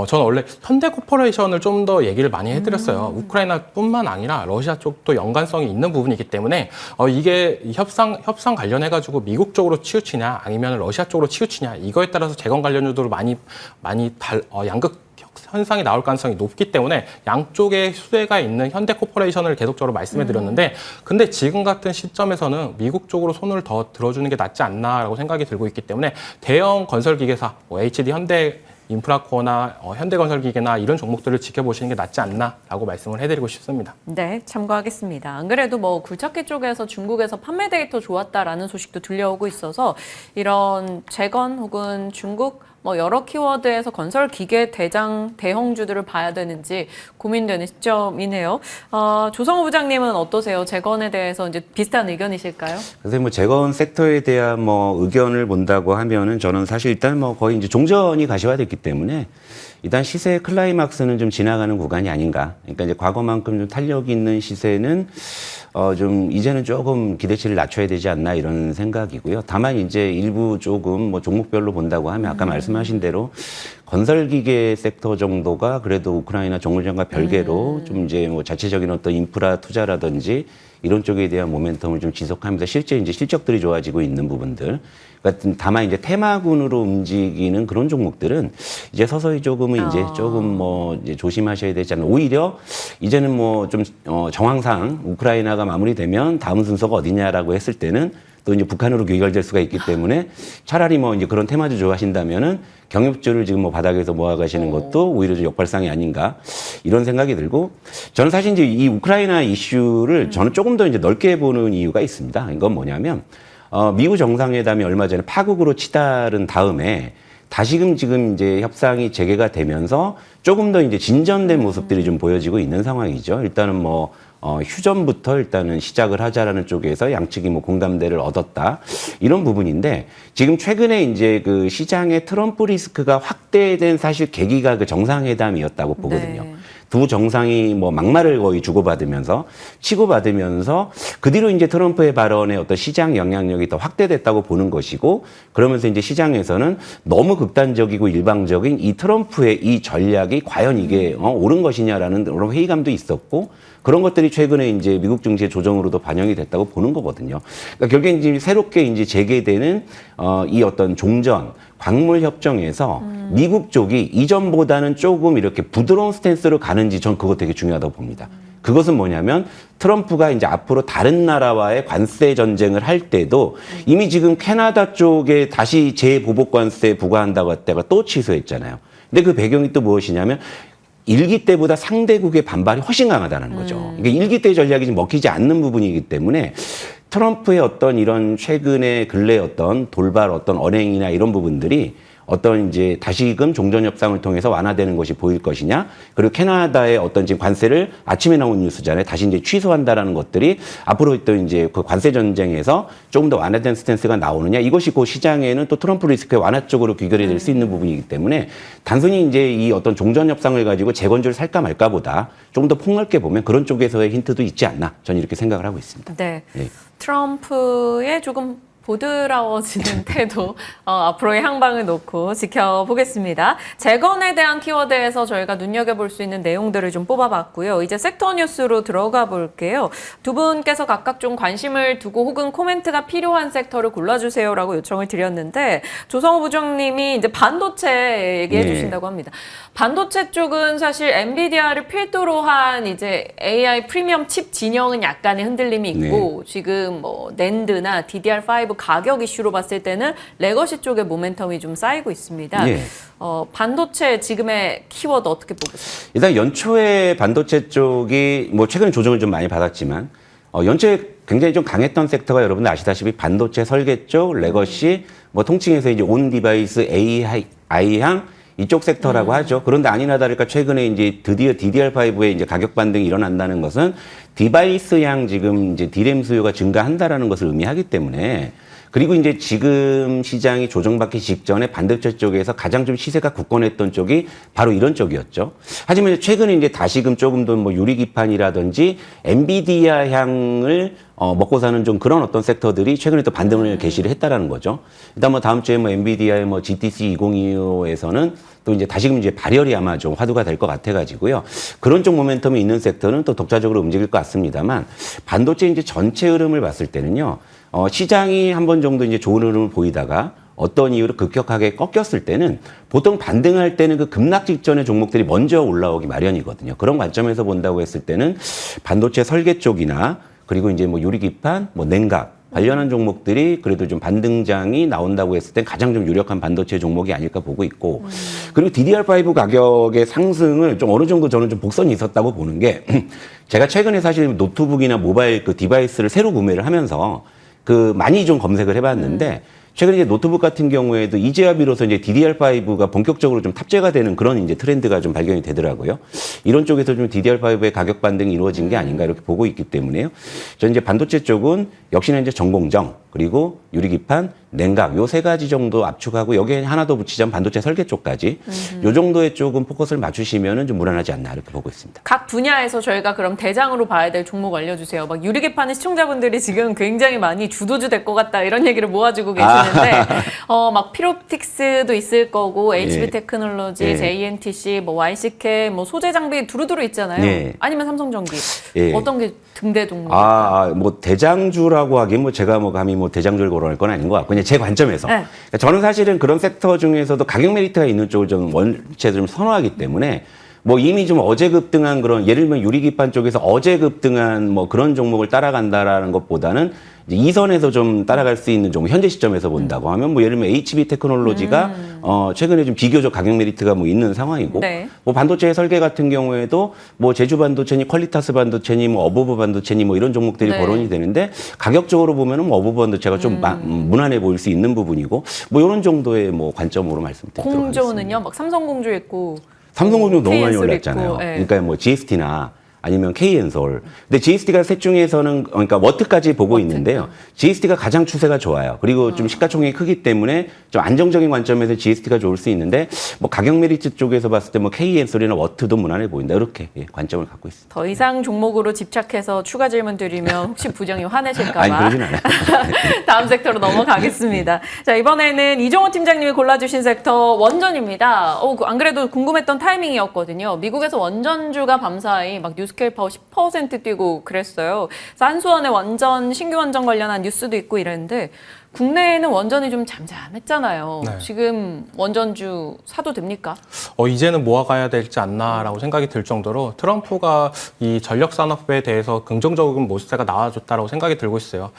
저는 원래 현대코퍼레이션을 좀 더 얘기를 많이 해드렸어요. 우크라이나뿐만 아니라 러시아 쪽도 연관성이 있는 부분이기 때문에 이게 협상 관련해가지고 미국 쪽으로 치우치냐 아니면 러시아 쪽으로 치우치냐 이거에 따라서 재건 관련주들을 많이 양극 현상이 나올 가능성이 높기 때문에 양쪽에 수혜가 있는 현대코퍼레이션을 계속적으로 말씀해 드렸는데 근데 지금 같은 시점에서는 미국 쪽으로 손을 더 들어주는 게 낫지 않나라고 생각이 들고 있기 때문에 대형 건설기계사, HD 현대 인프라코어나 현대건설기계나 이런 종목들을 지켜보시는 게 낫지 않나라고 말씀을 해드리고 싶습니다.
네, 참고하겠습니다. 안 그래도 굴착기 쪽에서 중국에서 판매 데이터 좋았다라는 소식도 들려오고 있어서 이런 재건 혹은 중국 여러 키워드에서 건설 기계 대형주들을 봐야 되는지 고민되는 시점이네요. 조성호 부장님은 어떠세요? 재건에 대해서 이제 비슷한 의견이실까요?
그래서 재건 섹터에 대한 의견을 본다고 하면은 저는 사실 일단 거의 이제 종전이 가시화됐기 때문에 일단 시세 클라이막스는 좀 지나가는 구간이 아닌가. 그러니까 이제 과거만큼 좀 탄력이 있는 시세는 좀 이제는 조금 기대치를 낮춰야 되지 않나 이런 생각이고요. 다만 이제 일부 조금 종목별로 본다고 하면 아까 말씀하신 대로 건설기계 섹터 정도가 그래도 우크라이나 정글전과 별개로 좀 이제 자체적인 어떤 인프라 투자라든지 이런 쪽에 대한 모멘텀을 좀 지속하면서 실제 이제 실적들이 좋아지고 있는 부분들. 그러니까 다만 이제 테마군으로 움직이는 그런 종목들은 이제 서서히 조금은 이제 조금 이제 조심하셔야 되지 않나. 오히려 이제는 좀 정황상 우크라이나가 마무리되면 다음 순서가 어디냐라고 했을 때는 또 이제 북한으로 귀결될 수가 있기 때문에 차라리 이제 그런 테마주 좋아하신다면은 경협주를 지금 바닥에서 모아가시는 것도 오히려 좀 역발상이 아닌가 이런 생각이 들고 저는 사실 이제 이 우크라이나 이슈를 저는 조금 더 이제 넓게 보는 이유가 있습니다. 이건 뭐냐면 미국 정상회담이 얼마 전에 파국으로 치달은 다음에 다시금 지금 이제 협상이 재개가 되면서 조금 더 이제 진전된 모습들이 좀 보여지고 있는 상황이죠. 일단은 휴전부터 일단은 시작을 하자라는 쪽에서 양측이 공감대를 얻었다. 이런 부분인데 지금 최근에 이제 그 시장의 트럼프 리스크가 확대된 사실 계기가 그 정상회담이었다고 보거든요.
네.
두 정상이 막말을 거의 주고받으면서 치고받으면서 그 뒤로 이제 트럼프의 발언에 어떤 시장 영향력이 더 확대됐다고 보는 것이고 그러면서 이제 시장에서는 너무 극단적이고 일방적인 이 트럼프의 이 전략이 과연 이게 옳은 것이냐라는 그런 회의감도 있었고 그런 것들이 최근에 이제 미국 증시의 조정으로도 반영이 됐다고 보는 거거든요. 그러니까 결국에 이제 새롭게 이제 재개되는 이 어떤 종전 광물 협정에서 미국 쪽이 이전보다는 조금 이렇게 부드러운 스탠스로 가는지 전 그거 되게 중요하다고 봅니다. 그것은 뭐냐면 트럼프가 이제 앞으로 다른 나라와의 관세 전쟁을 할 때도 이미 지금 캐나다 쪽에 다시 재보복 관세 부과한다고 했다가 또 취소했잖아요. 근데 그 배경이 또 무엇이냐면 일기 때보다 상대국의 반발이 훨씬 강하다는 거죠. 그러니까 일기 때 전략이 지금 먹히지 않는 부분이기 때문에 트럼프의 어떤 이런 최근의 근래 어떤 돌발 어떤 언행이나 이런 부분들이 어떤 이제 다시금 종전 협상을 통해서 완화되는 것이 보일 것이냐, 그리고 캐나다의 어떤 지금 관세를 아침에 나온 뉴스잖아요. 다시 이제 취소한다라는 것들이 앞으로 또 이제 그 관세 전쟁에서 조금 더 완화된 스탠스가 나오느냐, 이것이 그 시장에는 또 트럼프 리스크의 완화 쪽으로 귀결이 될 수 있는 부분이기 때문에 단순히 이제 이 어떤 종전 협상을 가지고 재건주를 살까 말까보다 조금 더 폭넓게 보면 그런 쪽에서의 힌트도 있지 않나, 저는 이렇게 생각을 하고 있습니다.
네.
예.
트럼프의 조금 보드라워지는 태도 앞으로의 향방을 놓고 지켜보겠습니다. 재건에 대한 키워드에서 저희가 눈여겨볼 수 있는 내용들을 좀 뽑아봤고요. 이제 섹터 뉴스로 들어가 볼게요. 두 분께서 각각 좀 관심을 두고 혹은 코멘트가 필요한 섹터를 골라주세요라고 요청을 드렸는데 조성호 부장님이 이제 반도체 얘기해 주신다고 합니다. 반도체 쪽은 사실 엔비디아를 필두로 한 이제 AI 프리미엄 칩 진영은 약간의 흔들림이 있고 지금 낸드나 DDR5 가격 이슈로 봤을 때는 레거시 쪽의 모멘텀이 좀 쌓이고 있습니다. 반도체 지금의 키워드 어떻게 보고 계세요?
일단 연초에 반도체 쪽이 최근에 조정을 좀 많이 받았지만 연초에 굉장히 좀 강했던 섹터가 여러분들 아시다시피 반도체 설계 쪽, 레거시, 뭐 통칭해서 이제 온 디바이스 AI향 이쪽 섹터라고 하죠. 그런데 아니나 다를까 최근에 이제 드디어 DDR5의 이제 가격 반등이 일어난다는 것은 디바이스향 지금 이제 D램 수요가 증가한다라는 것을 의미하기 때문에 그리고 이제 지금 시장이 조정받기 직전에 반도체 쪽에서 가장 좀 시세가 굳건했던 쪽이 바로 이런 쪽이었죠. 하지만 최근에 이제 다시금 조금 더 뭐 유리기판이라든지 엔비디아 향을 먹고 사는 좀 그런 어떤 섹터들이 최근에 또 반등을 개시를 했다라는 거죠. 일단 뭐 다음 주에 뭐 엔비디아의 뭐 GTC 2025에서는 또 이제 다시금 이제 발열이 아마 좀 화두가 될 것 같아가지고요. 그런 쪽 모멘텀이 있는 섹터는 또 독자적으로 움직일 것 같습니다만 반도체 이제 전체 흐름을 봤을 때는요. 시장이 한 번 정도 이제 좋은 흐름을 보이다가 어떤 이유로 급격하게 꺾였을 때는 보통 반등할 때는 그 급락 직전의 종목들이 먼저 올라오기 마련이거든요. 그런 관점에서 본다고 했을 때는 반도체 설계 쪽이나 그리고 이제 뭐 유리기판, 뭐 냉각 관련한 종목들이 그래도 좀 반등장이 나온다고 했을 땐 가장 좀 유력한 반도체 종목이 아닐까 보고 있고 그리고 DDR5 가격의 상승을 좀 어느 정도 저는 좀 복선이 있었다고 보는 게 제가 최근에 사실 노트북이나 모바일 그 디바이스를 새로 구매를 하면서 그 많이 좀 검색을 해봤는데 최근에 이제 노트북 같은 경우에도 이제야 비로소 이제 DDR5가 본격적으로 좀 탑재가 되는 그런 이제 트렌드가 좀 발견이 되더라고요. 이런 쪽에서 좀 DDR5의 가격 반등이 이루어진 게 아닌가 이렇게 보고 있기 때문에요. 저는 이제 반도체 쪽은 역시나 이제 전공정 그리고 유리기판, 냉각 요 세 가지 정도 압축하고 여기에 하나 더 붙이자면 반도체 설계 쪽까지 요 정도의 조금 포커스를 맞추시면은 좀 무난하지 않나 이렇게 보고 있습니다.
각 분야에서 저희가 그럼 대장으로 봐야 될 종목 알려주세요. 막 유리기판의 시청자분들이 지금 굉장히 많이 주도주 될 것 같다 이런 얘기를 모아주고 계시는데 막 피롭틱스도 있을 거고 HB 테크놀로지,
예.
JNTC, 뭐 YCK, 뭐 소재 장비 두루두루 있잖아요.
예.
아니면 삼성전기
예.
어떤 게 등대 종목일까요?
뭐 대장주라고 하기엔 뭐 제가 뭐 감히 뭐 대장주를 거론할 건 아닌 것 같고 그냥 제 관점에서
네.
그러니까 저는 사실은 그런 섹터 중에서도 가격 메리트가 있는 쪽을 좀 원체 좀 선호하기 때문에 뭐 이미 좀 어제 급등한 그런 예를 들면 유리기판 쪽에서 어제 급등한 뭐 그런 종목을 따라간다라는 것보다는 이제 이선에서 좀 따라갈 수 있는 종목 현재 시점에서 본다고 하면 뭐 예를 들면 HB 테크놀로지가 최근에 좀 비교적 가격 메리트가 뭐 있는 상황이고
네.
뭐 반도체 설계 같은 경우에도 뭐 제주 반도체니 퀄리타스 반도체니 뭐 어버브 반도체니 뭐 이런 종목들이
네.
거론이 되는데 가격적으로 보면은 뭐 어버브 반도체가 좀 무난해 보일 수 있는 부분이고 뭐 이런 정도의 뭐 관점으로 말씀드리도록 하겠습니다.
공조는요? 막 삼성공조 있고
삼성공조 너무 많이
KN솔
올랐잖아요.
있고, 예.
그러니까 뭐 GST나 아니면 KN솔. 근데 GST가 셋 중에서는 그러니까 워트까지 보고 있는데요. GST가 가장 추세가 좋아요. 그리고 좀 시가총액이 크기 때문에 좀 안정적인 관점에서 GST가 좋을 수 있는데 뭐 가격 메리트 쪽에서 봤을 때 뭐 KN솔이나 워트도 무난해 보인다. 이렇게 관점을 갖고 있습니다.
더 이상 종목으로 집착해서 추가 질문 드리면 혹시 부장님 화내실까 봐.
아니 그러진 않아요.
다음 섹터로 넘어가겠습니다. 자, 이번에는 이종호 팀장님이 골라주신 섹터 원전입니다. 안 그래도 궁금했던 타이밍이었거든요. 미국에서 원전주가 밤사이 막 뉴스케일 파워 10% 뛰고 그랬어요. 그래서 한수원의 원전, 신규 원전 관련한 뉴스도 있고 이랬는데 국내에는 원전이 좀 잠잠했잖아요.
네.
지금 원전주 사도 됩니까?
이제는 모아가야 되지 않나라고 생각이 들 정도로 트럼프가 이 전력 산업에 대해서 긍정적인 모습세가 나와줬다라고 생각이 들고 있어요.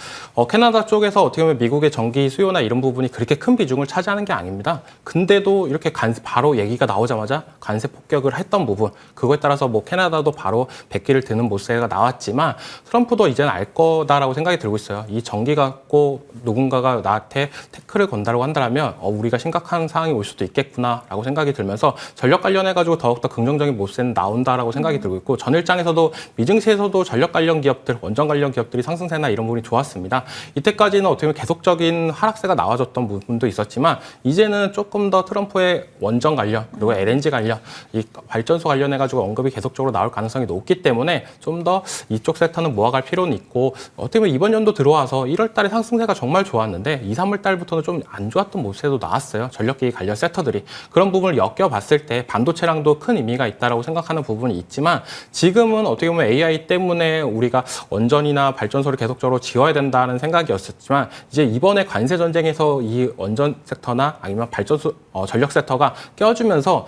캐나다 쪽에서 어떻게 보면 미국의 전기 수요나 이런 부분이 그렇게 큰 비중을 차지하는 게 아닙니다. 근데도 이렇게 바로 얘기가 나오자마자 관세 폭격을 했던 부분, 그거에 따라서 뭐 캐나다도 바로 백기를 드는 모습세가 나왔지만 트럼프도 이제는 알 거다라고 생각이 들고 있어요. 이 전기 갖고 누군가가 나한테 태클을 건다고 한다면 우리가 심각한 상황이 올 수도 있겠구나라고 생각이 들면서 전력 관련해가지고 더욱더 긍정적인 모습은 나온다라고 생각이 들고 있고 전 일장에서도 미증시에서도 전력 관련 기업들, 원전 관련 기업들이 상승세나 이런 부분이 좋았습니다. 이때까지는 어떻게 보면 계속적인 하락세가 나와줬던 부분도 있었지만 이제는 조금 더 트럼프의 원전 관련 그리고 LNG 관련 이 발전소 관련해가지고 언급이 계속적으로 나올 가능성이 높기 때문에 좀 더 이쪽 섹터는 모아갈 필요는 있고 어떻게 보면 이번 연도 들어와서 1월 달에 상승세가 정말 좋았는데 2, 3월 달부터는 좀 안 좋았던 모습도 나왔어요. 전력기기 관련 섹터들이. 그런 부분을 엮여봤을 때 반도체랑도 큰 의미가 있다고 생각하는 부분이 있지만 지금은 어떻게 보면 AI 때문에 우리가 원전이나 발전소를 계속적으로 지어야 된다는 생각이었었지만 이제 이번에 관세 전쟁에서 이 원전 섹터나 아니면 발전소 전력 섹터가 껴주면서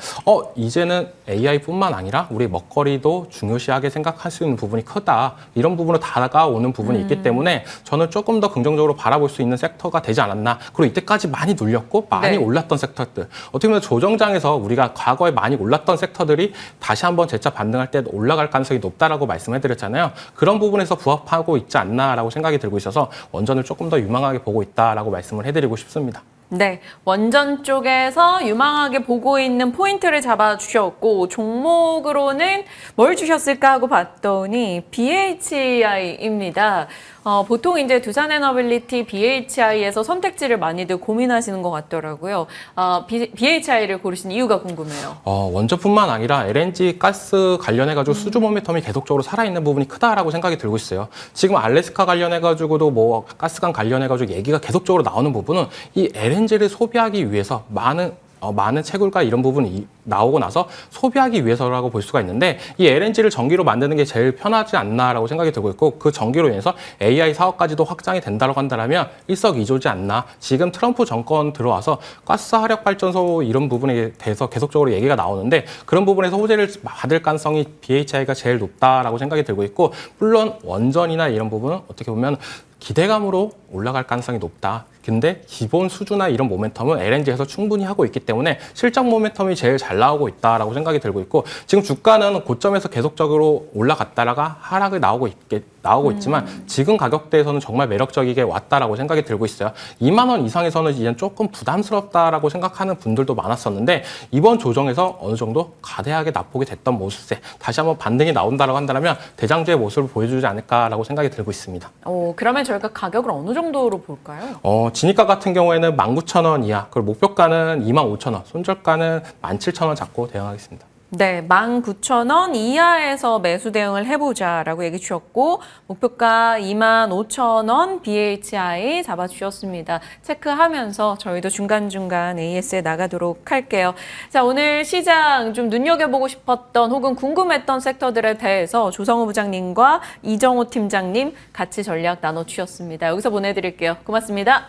이제는 AI뿐만 아니라 우리 먹거리도 중요시하게 생각할 수 있는 부분이 크다. 이런 부분으로 다가오는 부분이 있기 때문에 저는 조금 더 긍정적으로 바라볼 수 있는 섹터 섹터가 되지 않았나. 그리고 이때까지 많이 눌렸고 많이
네.
올랐던 섹터들. 어떻게 보면 조정장에서 우리가 과거에 많이 올랐던 섹터들이 다시 한번 재차 반등할 때 올라갈 가능성이 높다라고 말씀해드렸잖아요. 그런 부분에서 부합하고 있지 않나라고 생각이 들고 있어서 원전을 조금 더 유망하게 보고 있다라고 말씀을 해드리고 싶습니다.
네, 원전 쪽에서 유망하게 보고 있는 포인트를 잡아주셨고 종목으로는 뭘 주셨을까 하고 봤더니 BHI입니다. 보통 이제 두산에너빌리티 BHI에서 선택지를 많이들 고민하시는 것 같더라고요. BHI를 고르신 이유가 궁금해요.
원전뿐만 아니라 LNG 가스 관련해가지고 수주 모멘텀이 계속적으로 살아있는 부분이 크다라고 생각이 들고 있어요. 지금 알래스카 관련해가지고도 뭐 가스관 관련해가지고 얘기가 계속적으로 나오는 부분은 이 LNG를 소비하기 위해서 많은 채굴과 이런 부분이 나오고 나서 소비하기 위해서라고 볼 수가 있는데 이 LNG를 전기로 만드는 게 제일 편하지 않나라고 생각이 들고 있고 그 전기로 인해서 AI 사업까지도 확장이 된다고 한다면 일석이조지 않나. 지금 트럼프 정권 들어와서 가스 화력 발전소 이런 부분에 대해서 계속적으로 얘기가 나오는데 그런 부분에서 호재를 받을 가능성이 BHI가 제일 높다라고 생각이 들고 있고 물론 원전이나 이런 부분은 어떻게 보면 기대감으로 올라갈 가능성이 높다. 근데 기본 수주나 이런 모멘텀은 LNG에서 충분히 하고 있기 때문에 실적 모멘텀이 제일 잘 나오고 있다라고 생각이 들고 있고 지금 주가는 고점에서 계속적으로 올라갔다가 하락을 나오고 있지만 지금 가격대에서는 정말 매력적이게 왔다라고 생각이 들고 있어요. 2만 원 이상에서는 이제 조금 부담스럽다라고 생각하는 분들도 많았었는데 이번 조정에서 어느 정도 가대하게 낙폭이 됐던 모습에 다시 한번 반등이 나온다라고 한다면 대장주의 모습을 보여주지 않을까라고 생각이 들고 있습니다.
그러면 저희가 가격을 어느 정도로 볼까요?
진입가 같은 경우에는 19,000원 이하, 그리고 목표가는 25,000원, 손절가는 17,000원 잡고 대응하겠습니다.
네, 19,000원 이하에서 매수 대응을 해보자라고 얘기 주셨고 목표가 25,000원 BHI 잡아주셨습니다. 체크하면서 저희도 중간중간 AS에 나가도록 할게요. 자, 오늘 시장 좀 눈여겨보고 싶었던 혹은 궁금했던 섹터들에 대해서 조성우 부장님과 이정호 팀장님 같이 전략 나눠주셨습니다. 여기서 보내드릴게요. 고맙습니다.